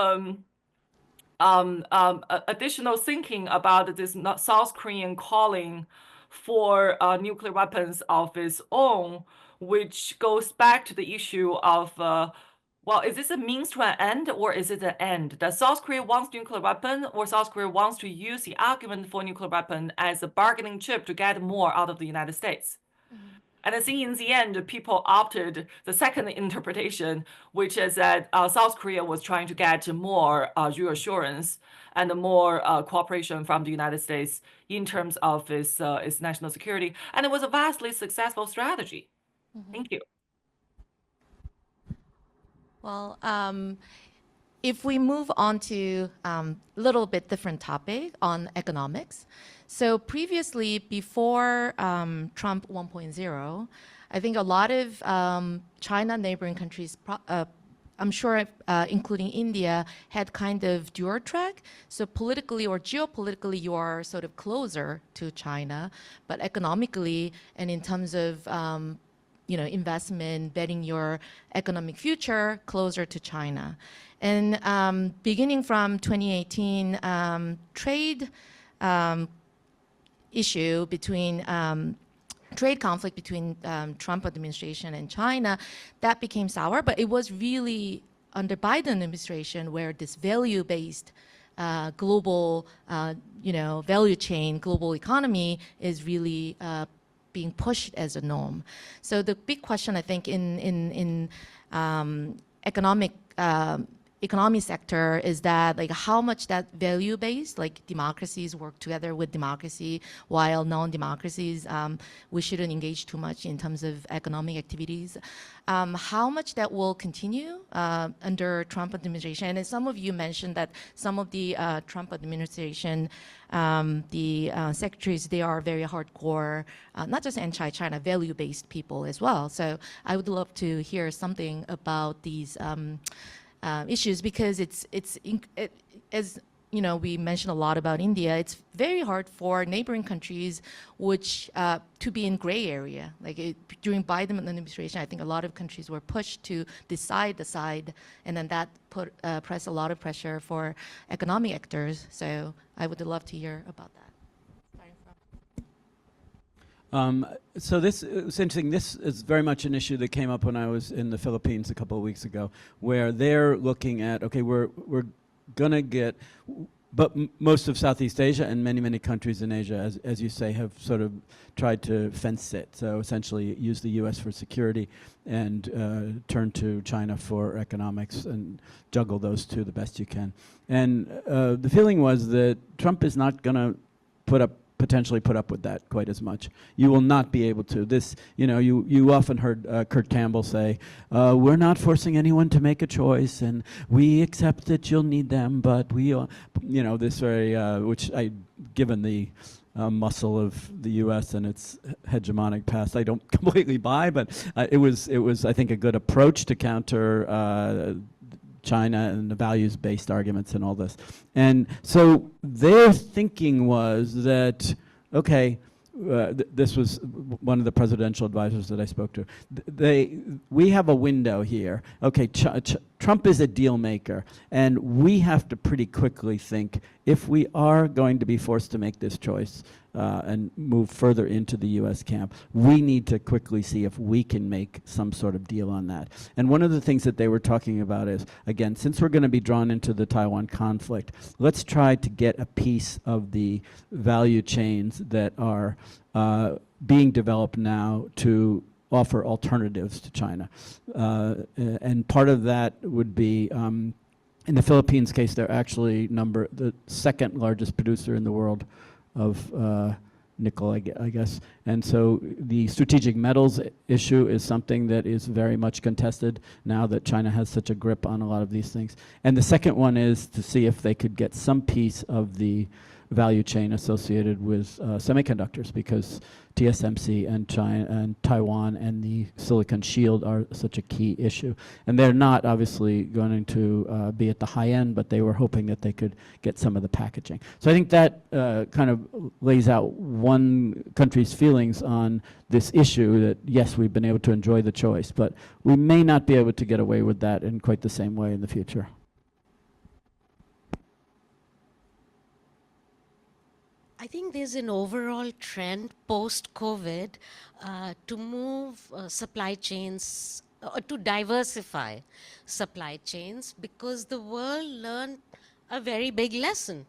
additional thinking about this South Korean calling for nuclear weapons of its own, which goes back to the issue of, well, is this a means to an end or is it an end? Does South Korea wants nuclear weapon, or South Korea wants to use the argument for nuclear weapon as a bargaining chip to get more out of the United States? And I think in the end, people opted the second interpretation, which is that South Korea was trying to get more reassurance and more cooperation from the United States in terms of its national security. And it was a vastly successful strategy. Thank you. Well, if we move on to a little bit different topic on economics. So previously, before Trump 1.0, I think a lot of China neighboring countries I'm sure, including India, had kind of dual track. So politically or geopolitically, you are sort of closer to China, but economically and in terms of investment, betting your economic future closer to China. And beginning from 2018, trade issue between trade conflict between Trump administration and China, that became sour. But it was really under Biden administration where this value-based global, value chain, global economy is really being pushed as a norm. So the big question, I think, in economy sector is that like how much that value based, like democracies work together with democracy, while non-democracies we shouldn't engage too much in terms of economic activities. How much that will continue under Trump administration? And some of you mentioned that some of the Trump administration, the secretaries, they are very hardcore, not just anti-China, value-based people as well. So I would love to hear something about these issues, because as we mentioned a lot about India, it's very hard for neighboring countries which to be in gray area. Like during Biden administration, I think a lot of countries were pushed to decide the side, and then that put press a lot of pressure for economic actors. So I would love to hear about that. So this it's interesting. This is very much an issue that came up when I was in the Philippines a couple of weeks ago, where they're looking at, okay, we're gonna get, but most of Southeast Asia and many countries in Asia, as you say, have sort of tried to fence it. So essentially, use the U.S. for security and turn to China for economics and juggle those two the best you can. And the feeling was that Trump is not gonna potentially put up with that quite as much. You will not be able to. This, you often heard Kurt Campbell say, we're not forcing anyone to make a choice, and we accept that you'll need them, but we, this very, which given the muscle of the U.S. and its hegemonic past, I don't completely buy, but it was, I think, a good approach to counter China and the values-based arguments and all this. And so their thinking was that, okay, this was one of the presidential advisors that I spoke to. We have a window here. Okay, Trump is a deal maker, and we have to pretty quickly think, if we are going to be forced to make this choice and move further into the U.S. camp, we need to quickly see if we can make some sort of deal on that. And one of the things that they were talking about is, again, since we're going to be drawn into the Taiwan conflict, let's try to get a piece of the value chains that are being developed now to offer alternatives to China. And part of that would be, in the Philippines case, they're actually the second largest producer in the world of nickel, I guess. And so the strategic metals issue is something that is very much contested now that China has such a grip on a lot of these things. And the second one is to see if they could get some piece of the value chain associated with semiconductors, because TSMC and China and Taiwan and the Silicon Shield are such a key issue. And they're not obviously going to be at the high end, but they were hoping that they could get some of the packaging. So I think that kind of lays out one country's feelings on this issue, that yes, we've been able to enjoy the choice, but we may not be able to get away with that in quite the same way in the future. I think there's an overall trend post-COVID to move supply chains, to diversify supply chains, because the world learned a very big lesson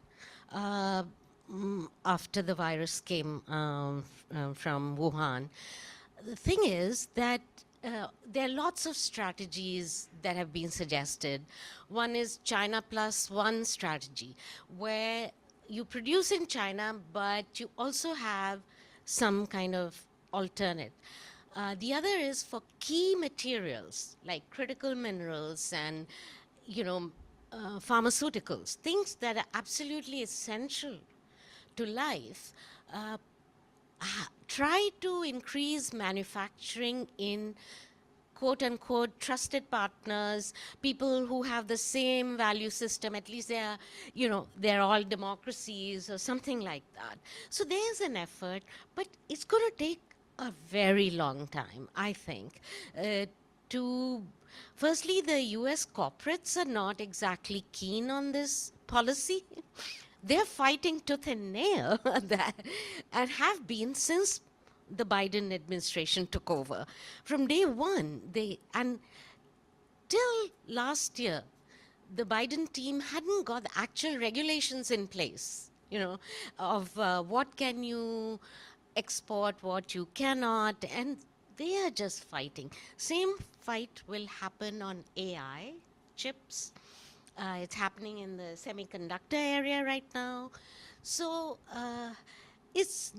after the virus came from Wuhan. The thing is that there are lots of strategies that have been suggested. One is China plus one strategy, where you produce in China, but you also have some kind of alternate. The other is for key materials like critical minerals and, pharmaceuticals, things that are absolutely essential to life. Try to increase manufacturing in quote unquote trusted partners, people who have the same value system, at least they're, they're all democracies or something like that. So there's an effort, but it's going to take a very long time, I think, to firstly, the US corporates are not exactly keen on this policy. They're fighting tooth and nail that, and have been since the Biden administration took over. From day one, and till last year, the Biden team hadn't got the actual regulations in place, of what can you export, what you cannot, and they are just fighting. Same fight will happen on AI chips. It's happening in the semiconductor area right now. So it's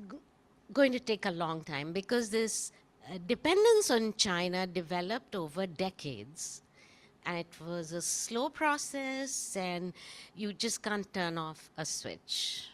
going to take a long time because this dependence on China developed over decades. And it was a slow process, and you just can't turn off a switch.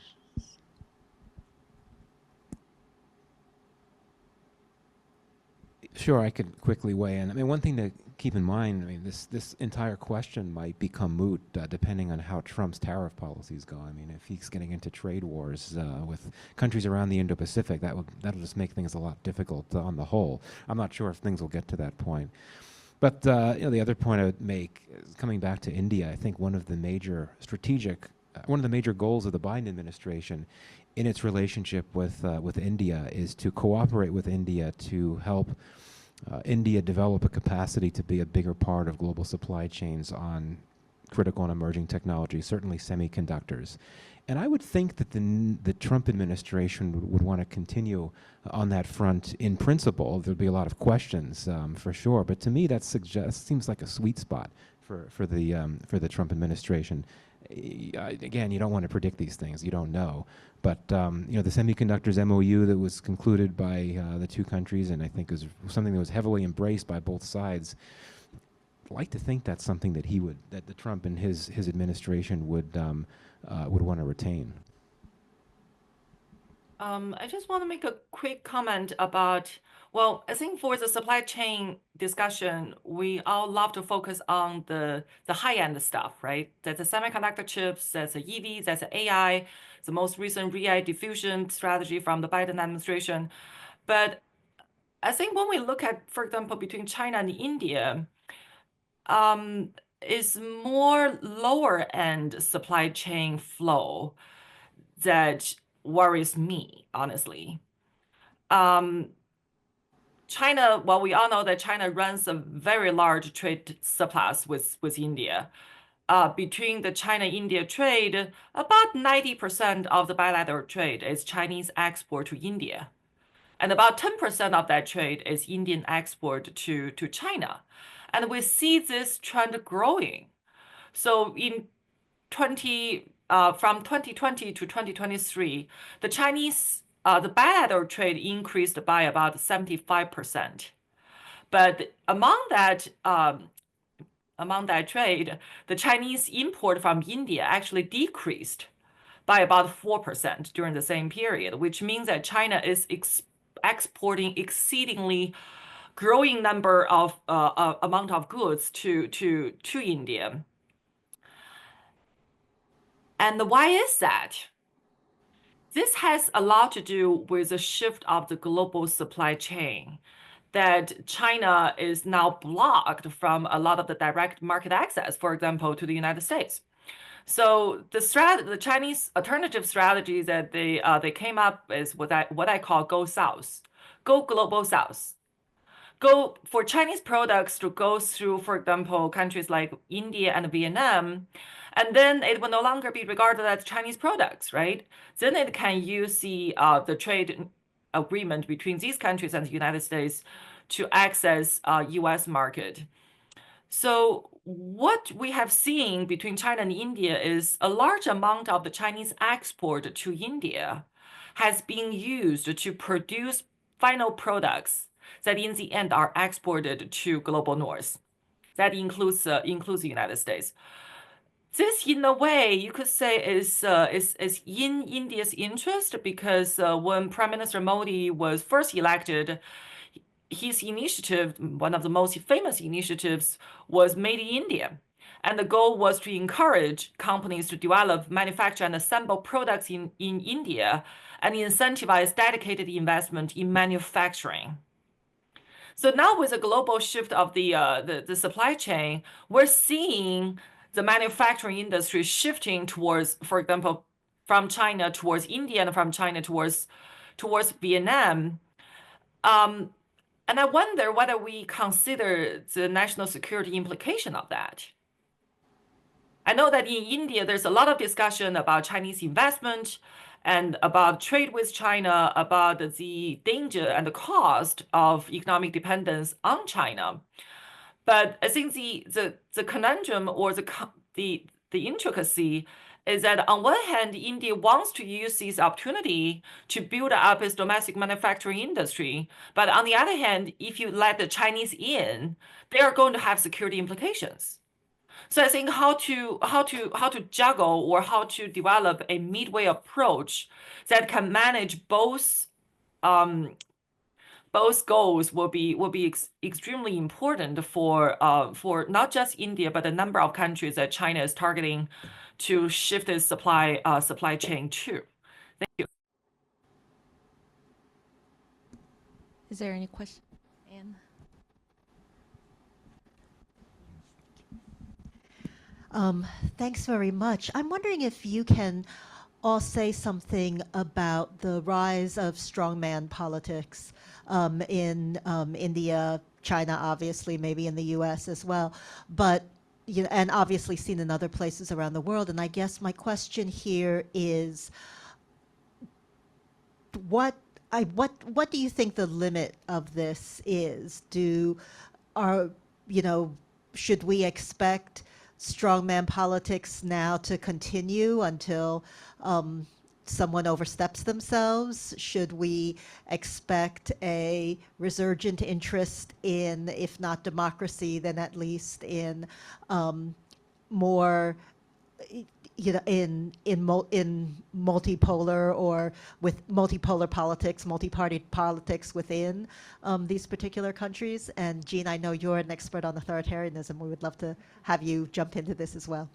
Sure, I could quickly weigh in. I mean, one thing to keep in mind, I mean, this entire question might become moot depending on how Trump's tariff policies go. I mean, if he's getting into trade wars with countries around the Indo-Pacific, that'll just make things a lot difficult on the whole. I'm not sure if things will get to that point. But the other point I would make is coming back to India. I think one of the major goals of the Biden administration in its relationship with India is to cooperate with India to help India develop a capacity to be a bigger part of global supply chains on critical and emerging technologies, certainly semiconductors. And I would think that the Trump administration would want to continue on that front in principle. There'll be a lot of questions for sure, but to me that seems like a sweet spot for the Trump administration. Again, you don't want to predict these things, you don't know. But the semiconductors MOU that was concluded by the two countries, and I think was something that was heavily embraced by both sides. I'd like to think that's something that the Trump and his administration would want to retain. I just want to make a quick comment about, well, I think for the supply chain discussion, we all love to focus on the high-end stuff, right? That's the semiconductor chips, that's the EV, that's the AI, the most recent REI diffusion strategy from the Biden administration. But I think when we look at, for example, between China and India, is more lower-end supply chain flow that worries me, honestly. China, well, we all know that China runs a very large trade surplus with India. Between the China-India trade, about 90% of the bilateral trade is Chinese export to India. And about 10% of that trade is Indian export to China. And we see this trend growing. So from 2020 to 2023, the bilateral trade increased by about 75%. But among that trade, the Chinese import from India actually decreased by about 4% during the same period, which means that China is exporting exceedingly growing number of amount of goods to India. And why is that? This has a lot to do with the shift of the global supply chain, that China is now blocked from a lot of the direct market access, for example, to the United States. So the Chinese alternative strategy that they came up is what I call go south, go global south. Go for Chinese products to go through, for example, countries like India and Vietnam, and then it will no longer be regarded as Chinese products, right? Then it can use the trade agreement between these countries and the United States to access U.S. market. So what we have seen between China and India is a large amount of the Chinese export to India has been used to produce final products that in the end are exported to global north. That includes the United States. This, in a way, you could say is in India's interest, because when Prime Minister Modi was first elected, his initiative, one of the most famous initiatives, was Made in India. And the goal was to encourage companies to develop, manufacture, and assemble products in India and incentivize dedicated investment in manufacturing. So now with the global shift of the supply chain, we're seeing the manufacturing industry shifting towards, for example, from China towards India and from China towards Vietnam. And I wonder whether we consider the national security implication of that. I know that in India, there's a lot of discussion about Chinese investment and about trade with China, about the danger and the cost of economic dependence on China. But I think the conundrum or the intricacy is that on one hand, India wants to use this opportunity to build up its domestic manufacturing industry. But on the other hand, if you let the Chinese in, they are going to have security implications. So I think how to juggle or how to develop a midway approach that can manage both goals will be extremely important for not just India but a number of countries that China is targeting to shift its supply chain to. Thank you. Is there any question? Anne? Thanks very much. I'm wondering if you can all say something about the rise of strongman politics in India, China, obviously, maybe in the U.S. as well, but you know, and obviously seen in other places around the world. And I guess my question here is, what do you think the limit of this is? Should we expect strongman politics now to continue until someone oversteps themselves? Should we expect a resurgent interest in, if not democracy, then at least in more, in multipolar or with multipolar politics, multi-party politics within these particular countries? And Jean, I know you're an expert on authoritarianism. We would love to have you jump into this as well.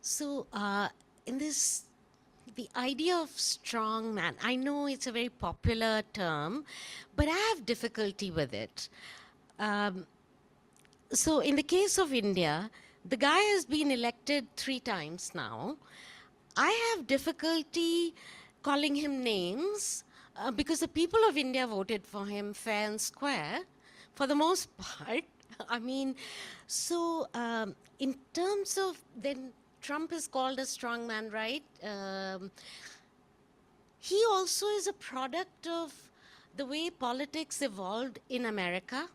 So in this, the idea of strong man, I know it's a very popular term, but I have difficulty with it. So in the case of India, the guy has been elected 3 times now. I have difficulty calling him names because the people of India voted for him fair and square for the most part. I mean, so in terms of, then Trump is called a strong man, right? He also is a product of the way politics evolved in America,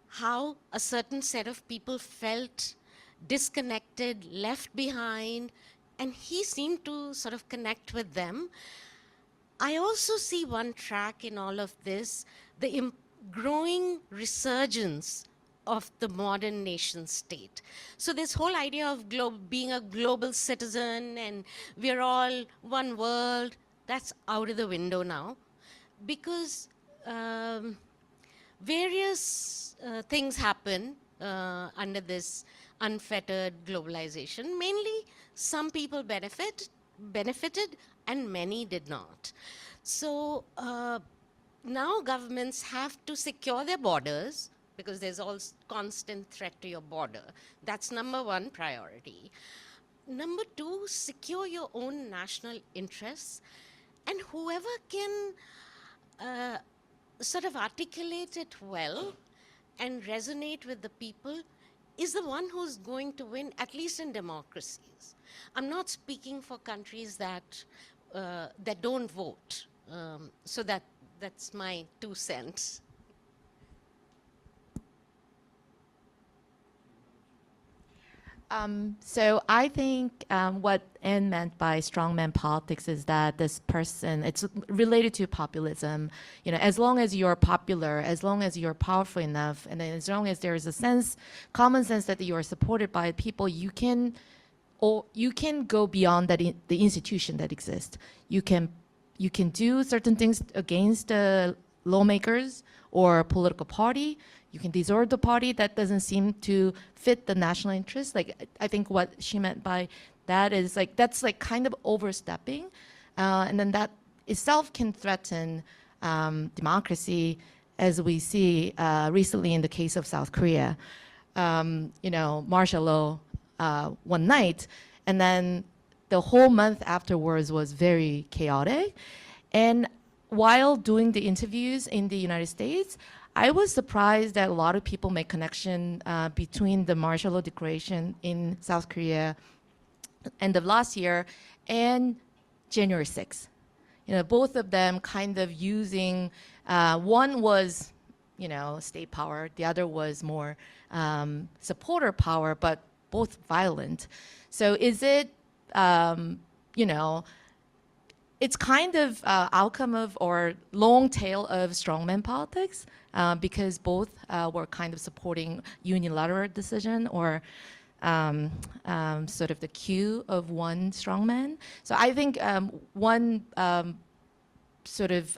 how a certain set of people felt disconnected, left behind, and he seemed to sort of connect with them. I also see one track in all of this, the growing resurgence of the modern nation state. So this whole idea of being a global citizen and we're all one world, that's out of the window now, because various things happen under this unfettered globalization. Mainly, some people benefited and many did not. So now governments have to secure their borders, because there's all constant threat to your border. That's number 1 priority. Number 2, secure your own national interests. And whoever can sort of articulate it well and resonate with the people is the one who's going to win, at least in democracies. I'm not speaking for countries that don't vote. So that's my 2 cents. So I think what Anne meant by strongman politics is that this person, it's related to populism. You know, as long as you're popular, as long as you're powerful enough, and then as long as there is a sense, common sense that you are supported by people, you can go beyond that the institution that exists. You can do certain things against the lawmakers or political party. You can desert the party that doesn't seem to fit the national interest. Like, I think what she meant by that is like, that's like kind of overstepping. And then that itself can threaten democracy, as we see recently in the case of South Korea. You know, martial law one night, and then the whole month afterwards was very chaotic. And while doing the interviews in the United States, I was surprised that a lot of people make connection between the martial law declaration in South Korea end of last year and January 6th. You know, both of them kind of using, one was, you know, state power, the other was more supporter power, but both violent. So is it, you know, it's kind of outcome of or long tail of strongman politics because both were kind of supporting unilateral decision or sort of the cue of one strongman. So I think one sort of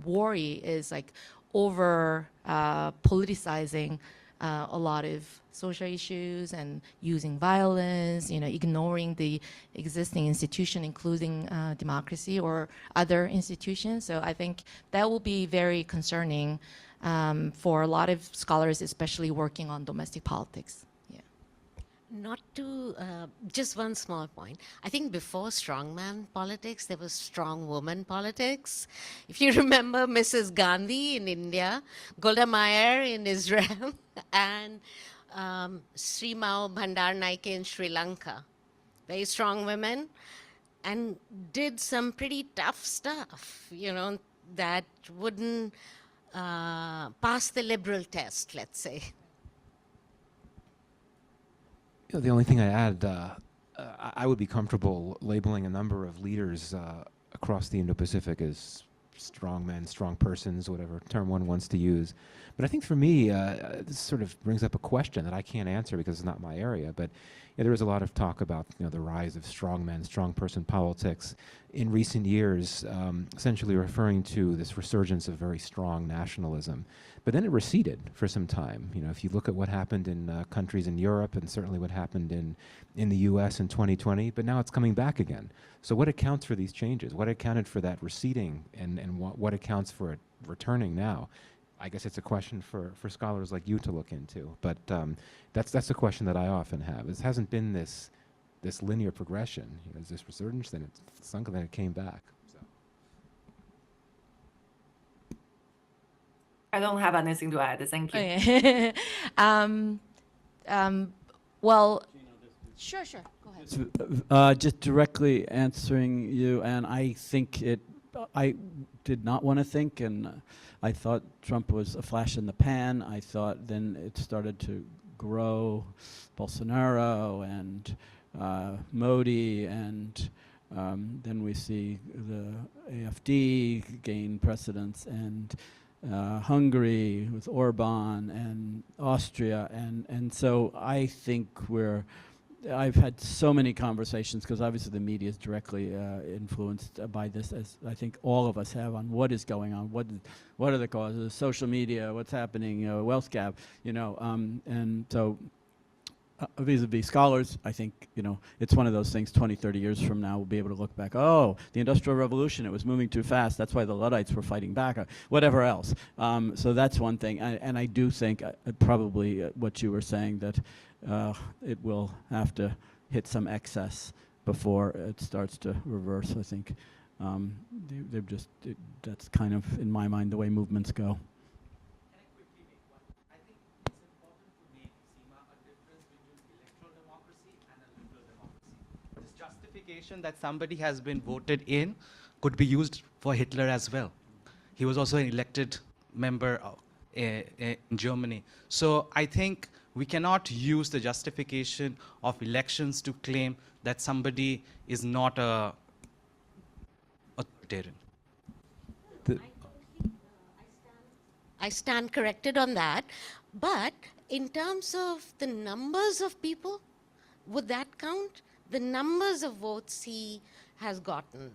worry is like over politicizing a lot of social issues and using violence, you know, ignoring the existing institution, including democracy or other institutions. So I think that will be very concerning for a lot of scholars, especially working on domestic politics. Yeah. Not to, just one small point. I think before strongman politics, there was strong woman politics. If you remember Mrs. Gandhi in India, Golda Meir in Israel, and Seema Bhandaranaike in Sri Lanka. Very strong women, and did some pretty tough stuff, you know, that wouldn't pass the liberal test, let's say. You know, the only thing I add, I would be comfortable labeling a number of leaders across the Indo-Pacific as strong men, strong persons, whatever term one wants to use. But I think for me, this sort of brings up a question that I can't answer because it's not my area. But yeah, there was a lot of talk about, you know, the rise of strong men, strong person politics in recent years, essentially referring to this resurgence of very strong nationalism. But then it receded for some time. You know, if you look at what happened in countries in Europe and certainly what happened in the US in 2020, but now it's coming back again. So what accounts for these changes? What accounted for that receding and what accounts for it returning now? I guess it's a question for scholars like you to look into. But that's a question that I often have. It hasn't been this linear progression. You know, there's this resurgence, then it sunk, and then it came back. So. I don't have anything to add. Thank you. Okay. Well, sure, go ahead. Just directly answering you, and I think I did not want to think, and I thought Trump was a flash in the pan. I thought then it started to grow, Bolsonaro and Modi, and then we see the AfD gain precedence, and Hungary with Orban, and Austria, and so I think I've had so many conversations, because obviously the media is directly influenced by this, as I think all of us have, on what is going on, what are the causes, social media, what's happening, wealth gap, you know, and so vis-a-vis scholars, I think, you know, it's one of those things 20, 30 years from now we'll be able to look back, oh, the Industrial Revolution, it was moving too fast, that's why the Luddites were fighting back, or whatever else. So that's one thing, and I do think probably what you were saying, that it will have to hit some excess before it starts to reverse. I think that's kind of, in my mind, the way movements go. Can I quickly make one? I think it's important to make, Seema, a difference between electoral democracy and a liberal democracy. This justification that somebody has been voted in could be used for Hitler as well. He was also an elected member in Germany. So I think we cannot use the justification of elections to claim that somebody is not a authoritarian. I stand corrected on that. But in terms of the numbers of people, would that count? The numbers of votes he has gotten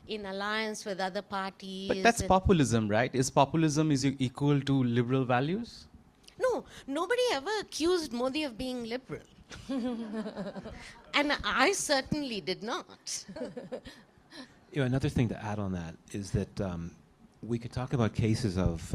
in alliance with other parties. But that's and- populism, right? Is populism equal to liberal values? No, nobody ever accused Modi of being liberal. And I certainly did not. You know, another thing to add on that is that we could talk about cases of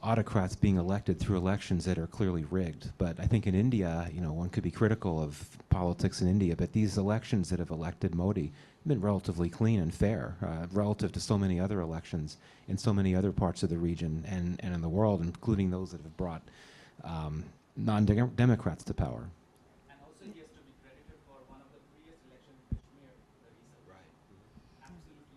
autocrats being elected through elections that are clearly rigged. But I think in India, you know, one could be critical of politics in India, but these elections that have elected Modi have been relatively clean and fair relative to so many other elections in so many other parts of the region and in the world, including those that have brought non-Democrats to power. And also he has to be credited for one of the freest elections in Kashmir, the recent. Right. Absolutely.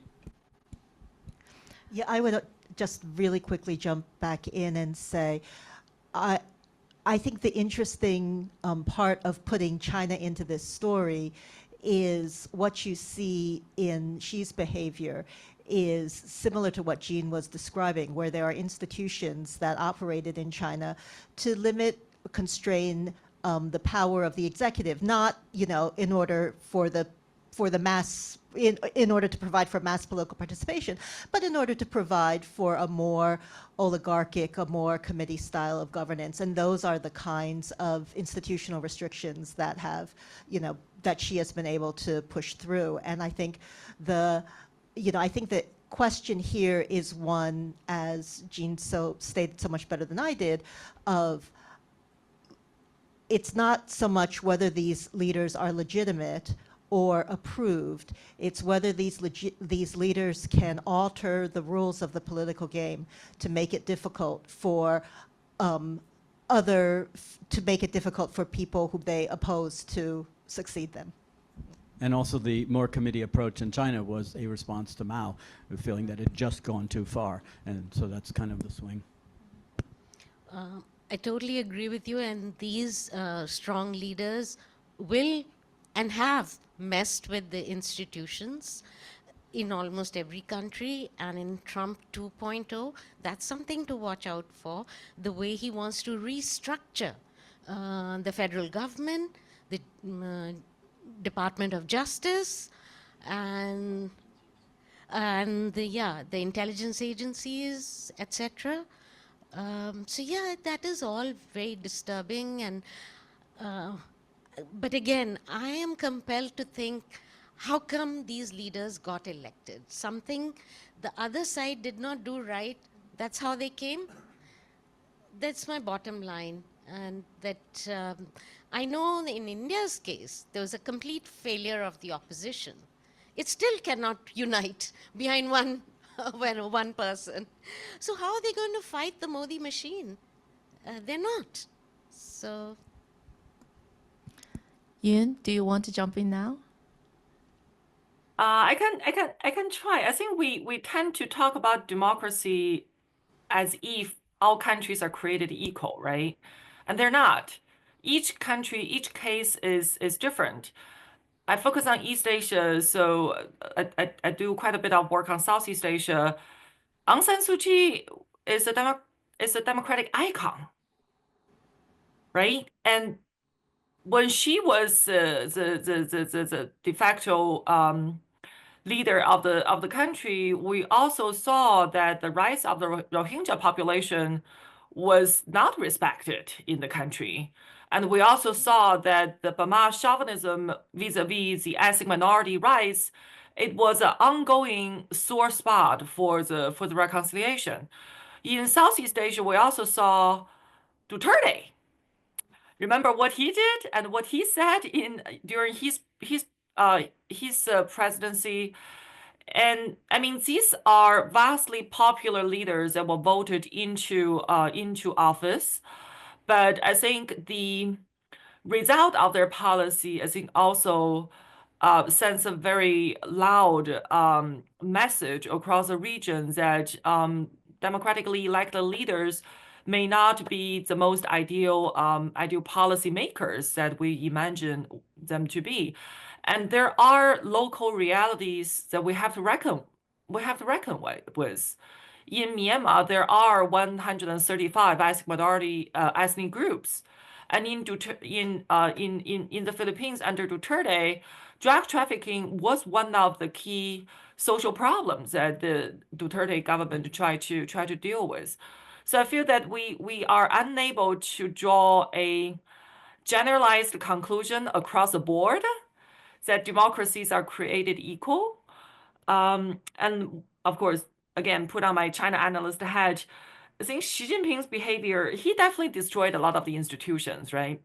Yeah, I would just really quickly jump back in and say, I think the interesting part of putting China into this story is what you see in Xi's behavior is similar to what Jean was describing, where there are institutions that operated in China to limit, constrain the power of the executive, not, you know, in order for the mass, in order to provide for mass political participation, but in order to provide for a more oligarchic, a more committee style of governance. And those are the kinds of institutional restrictions that have, you know, that she has been able to push through. And I think I think the question here is one, as Jean stated so much better than I did, of it's not so much whether these leaders are legitimate or approved. It's whether these leaders can alter the rules of the political game to make it difficult for people who they oppose to succeed them. And also the more committee approach in China was a response to Mao, feeling that it had just gone too far. And so that's kind of the swing. I totally agree with you, and these strong leaders will and have messed with the institutions in almost every country, and in Trump 2.0, that's something to watch out for, the way he wants to restructure the federal government, the Department of Justice, and the intelligence agencies, etc. So yeah, that is all very disturbing. And but again, I am compelled to think, how come these leaders got elected? Something the other side did not do right. That's how they came. That's my bottom line. And that I know in India's case, there was a complete failure of the opposition. It still cannot unite behind one person. So how are they going to fight the Modi machine? They're not. So. Yeon, do you want to jump in now? I can try. I think we tend to talk about democracy as if all countries are created equal, right? And they're not. Each country, each case is different. I focus on East Asia, so I do quite a bit of work on Southeast Asia. Aung San Suu Kyi is a democratic icon, right? And when she was the de facto leader of the country, we also saw that the rights of the Rohingya population was not respected in the country. And we also saw that the Burma chauvinism vis-a-vis the ethnic minority rights, it was an ongoing sore spot for the reconciliation. In Southeast Asia, we also saw Duterte. Remember what he did and what he said during his presidency. And I mean, these are vastly popular leaders that were voted into office. But I think the result of their policy, I think, also sends a very loud message across the region that democratically elected leaders may not be the most ideal policy makers that we imagine them to be. And there are local realities that we have to reckon with. In Myanmar, there are 135 ethnic minority ethnic groups, and in the Philippines under Duterte, drug trafficking was one of the key social problems that the Duterte government tried to deal with. So I feel that we are unable to draw a generalized conclusion across the board that democracies are created equal. And of course, again, put on my China analyst hat, I think Xi Jinping's behavior, he definitely destroyed a lot of the institutions, right?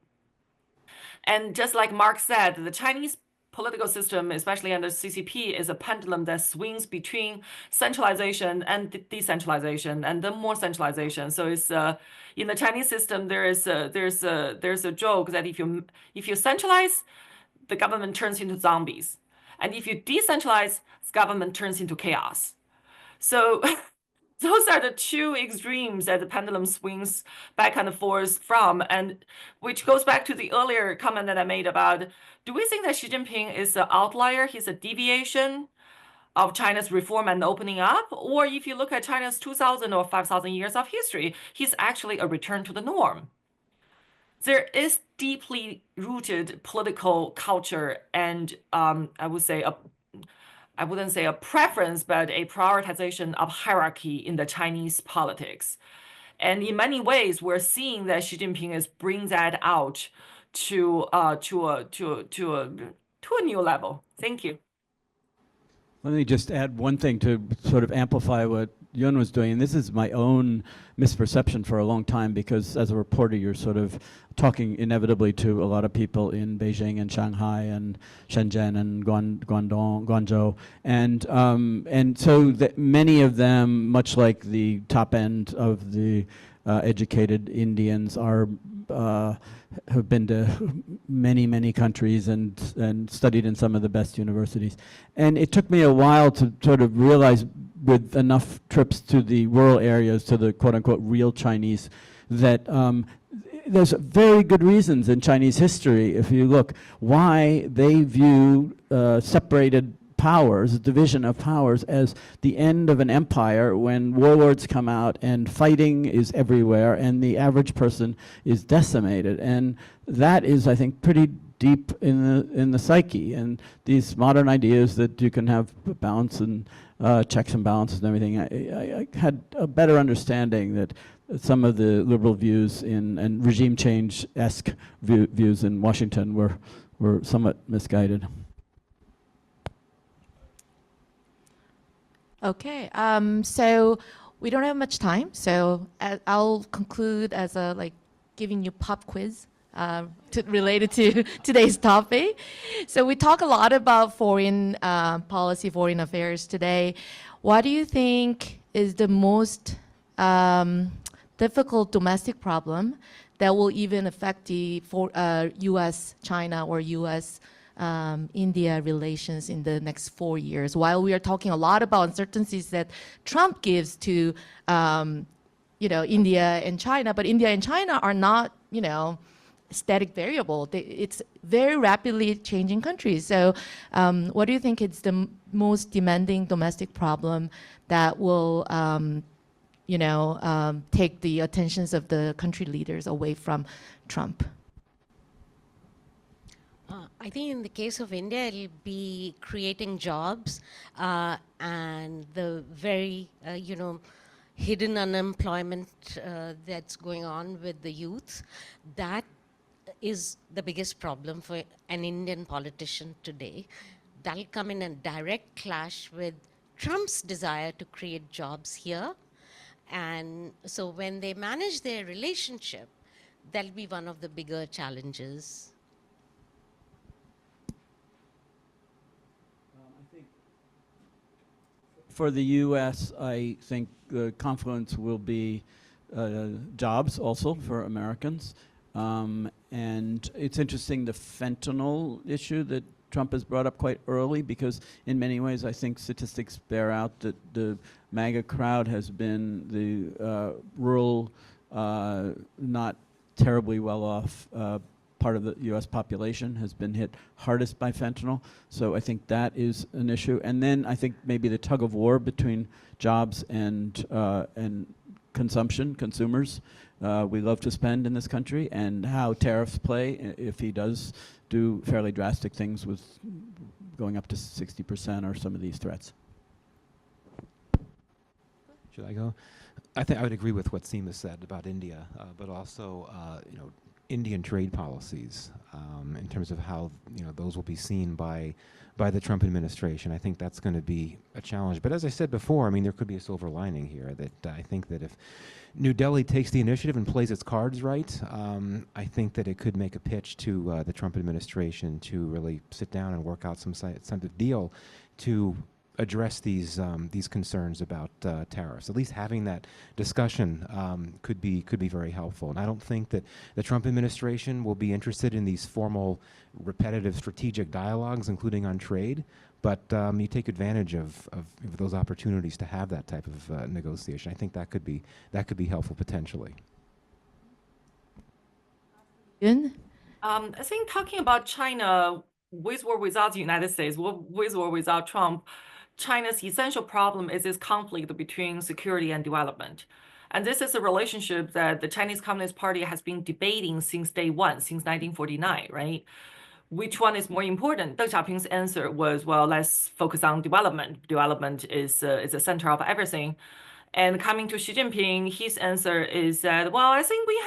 And just like Mark said, the Chinese political system, especially under CCP, is a pendulum that swings between centralization and decentralization, and then more centralization. So it's in the Chinese system, there's a joke that if you centralize, the government turns into zombies, and if you decentralize, the government turns into chaos. So those are the two extremes that the pendulum swings back and forth from, and which goes back to the earlier comment that I made about, do we think that Xi Jinping is an outlier? He's a deviation of China's reform and opening up? Or if you look at China's 2,000 or 5,000 years of history, he's actually a return to the norm. There is deeply rooted political culture and I wouldn't say a preference, but a prioritization of hierarchy in the Chinese politics. And in many ways, we're seeing that Xi Jinping is bringing that out to a new level. Thank you. Let me just add one thing to sort of amplify what Yeon was doing. And this is my own misperception for a long time, because as a reporter, you're sort of talking inevitably to a lot of people in Beijing and Shanghai and Shenzhen and Guangzhou. And so that many of them, much like the top end of the educated Indians, have been to many countries and studied in some of the best universities. And it took me a while to sort of realize, with enough trips to the rural areas, to the quote-unquote real Chinese, that there's very good reasons in Chinese history, if you look, why they view separated powers, division of powers, as the end of an empire when warlords come out and fighting is everywhere and the average person is decimated. And that is, I think, pretty deep in the psyche. And these modern ideas that you can have balance and checks and balances and everything, I had a better understanding that some of the liberal views and regime change-esque views in Washington were somewhat misguided. Okay, so we don't have much time, so I'll conclude as giving you pop quiz related to today's topic. So we talk a lot about foreign policy, foreign affairs today. What do you think is the most difficult domestic problem that will even affect the U.S.-China or U.S. India relations in the next 4 years? While we are talking a lot about uncertainties that Trump gives to India and China, but India and China are not static variable. It's very rapidly changing countries. So what do you think is the most demanding domestic problem that will take the attentions of the country leaders away from Trump? I think in the case of India, it'll be creating jobs and the very, hidden unemployment that's going on with the youth. That is the biggest problem for an Indian politician today. That'll come in a direct clash with Trump's desire to create jobs here. And so when they manage their relationship, that'll be one of the bigger challenges. For the U.S., I think the confluence will be jobs also for Americans. And it's interesting, the fentanyl issue that Trump has brought up quite early, because in many ways I think statistics bear out that the MAGA crowd has been the rural, not terribly well off part of the US population has been hit hardest by fentanyl. So I think that is an issue. And then I think maybe the tug of war between jobs and consumption, consumers. We love to spend in this country, and how tariffs play if he does do fairly drastic things with going up to 60% or some of these threats. Should I go? I think I would agree with what Seema said about India, but also, Indian trade policies in terms of how those will be seen by the Trump administration. I think that's going to be a challenge. But as I said before, I mean, there could be a silver lining here. That I think that if New Delhi takes the initiative and plays its cards right, I think that it could make a pitch to the Trump administration to really sit down and work out some type of deal to address these concerns about tariffs. At least having that discussion could be very helpful. And I don't think that the Trump administration will be interested in these formal, repetitive strategic dialogues, including on trade. But you take advantage of those opportunities to have that type of negotiation. I think that could be helpful potentially. Yeon? I think talking about China, with or without the United States, with or without Trump, China's essential problem is this conflict between security and development. And this is a relationship that the Chinese Communist Party has been debating since day one, since 1949, right? Which one is more important? Deng Xiaoping's answer was, well, let's focus on development. Development is the center of everything. And coming to Xi Jinping, his answer is that, well, I think we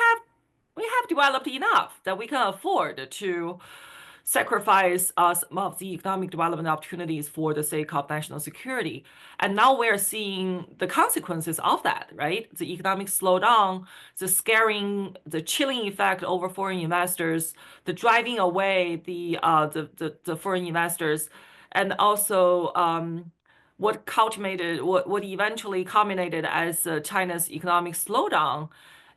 have developed enough that we can afford to sacrifice some of the economic development opportunities for the sake of national security. And now we're seeing the consequences of that, right? The economic slowdown, the chilling effect over foreign investors, the driving away the foreign investors, and also what eventually culminated as China's economic slowdown.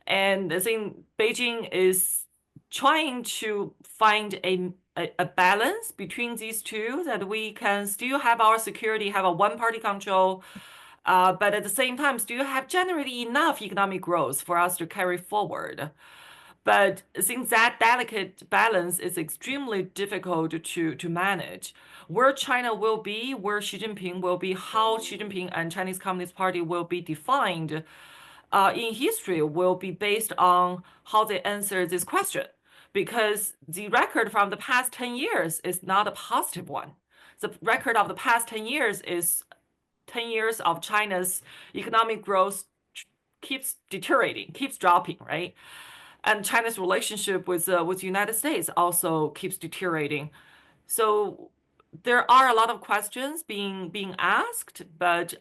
And I think Beijing is trying to find a balance between these two, that we can still have our security, have a one-party control, but at the same time still have generally enough economic growth for us to carry forward. But I think that delicate balance is extremely difficult to manage. Where China will be, where Xi Jinping will be, how Xi Jinping and Chinese Communist Party will be defined in history will be based on how they answer this question. Because the record from the past 10 years is not a positive one. The record of the past 10 years is 10 years of China's economic growth keeps deteriorating, keeps dropping, right? And China's relationship with the United States also keeps deteriorating. So there are a lot of questions being asked, but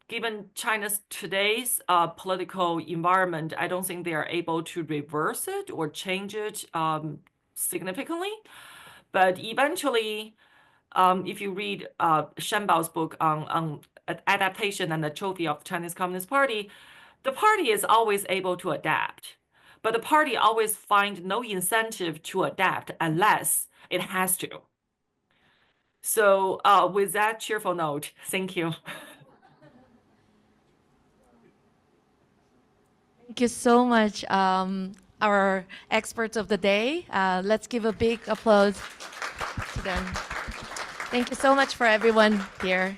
given China's today's political environment, I don't think they are able to reverse it or change it significantly. But eventually, if you read Shenbao's book on adaptation and atrophy of the Chinese Communist Party, the party is always able to adapt. But the party always finds no incentive to adapt unless it has to. So with that cheerful note, thank you. Thank you so much, our experts of the day. Let's give a big applause to them. Thank you so much for everyone here.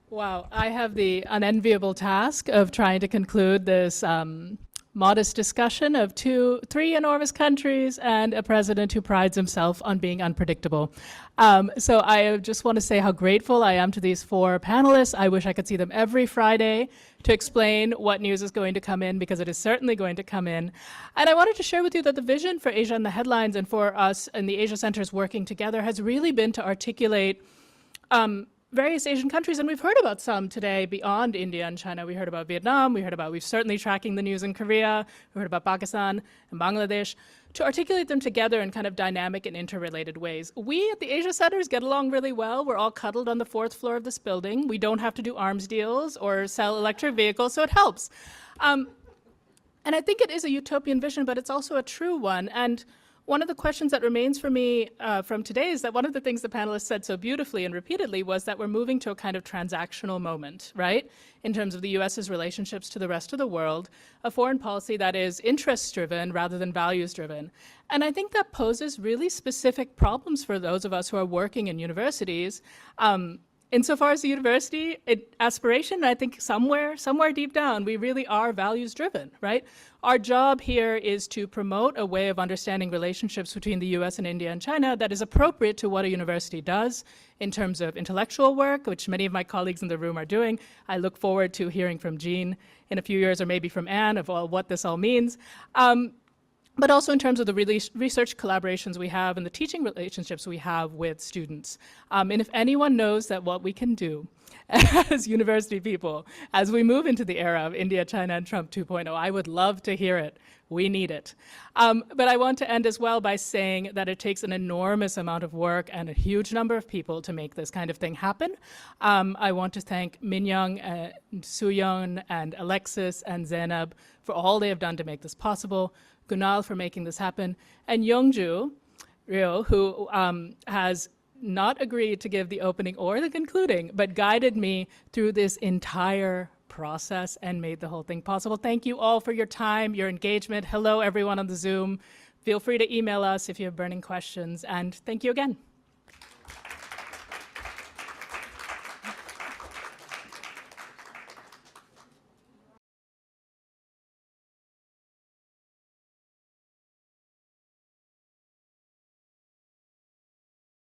Wow, I have the unenviable task of trying to conclude this modest discussion of three enormous countries and a president who prides himself on being unpredictable. So I just want to say how grateful I am to these four panelists. I wish I could see them every Friday to explain what news is going to come in, because it is certainly going to come in. And I wanted to share with you that the vision for Asia in the Headlines and for us and the Asia Centers working together has really been to articulate various Asian countries, and we've heard about some today beyond India and China. We heard about Vietnam, we've certainly tracking the news in Korea, we heard about Pakistan and Bangladesh, to articulate them together in kind of dynamic and interrelated ways. We at the Asia Centers get along really well. We're all cuddled on the 4th floor of this building. We don't have to do arms deals or sell electric vehicles, so it helps. And I think it is a utopian vision, but it's also a true one. And one of the questions that remains for me from today is that one of the things the panelists said so beautifully and repeatedly was that we're moving to a kind of transactional moment, right? In terms of the US's relationships to the rest of the world, a foreign policy that is interest-driven rather than values-driven. And I think that poses really specific problems for those of us who are working in universities. Insofar as the university aspiration, I think somewhere deep down, we really are values-driven, right? Our job here is to promote a way of understanding relationships between the US and India and China that is appropriate to what a university does in terms of intellectual work, which many of my colleagues in the room are doing. I look forward to hearing from Jean in a few years, or maybe from Anne, of what this all means. But also in terms of the research collaborations we have and the teaching relationships we have with students. And if anyone knows that what we can do as university people, as we move into the era of India, China, and Trump 2.0, I would love to hear it. We need it. But I want to end as well by saying that it takes an enormous amount of work and a huge number of people to make this kind of thing happen. I want to thank Minyoung, Soo-yeon, and Alexis, and Zainab for all they have done to make this possible, Kunal for making this happen, and Youngju Ryo, who has not agreed to give the opening or the concluding, but guided me through this entire process and made the whole thing possible. Thank you all for your time, your engagement. Hello, everyone on the Zoom. Feel free to email us if you have burning questions, and thank you again.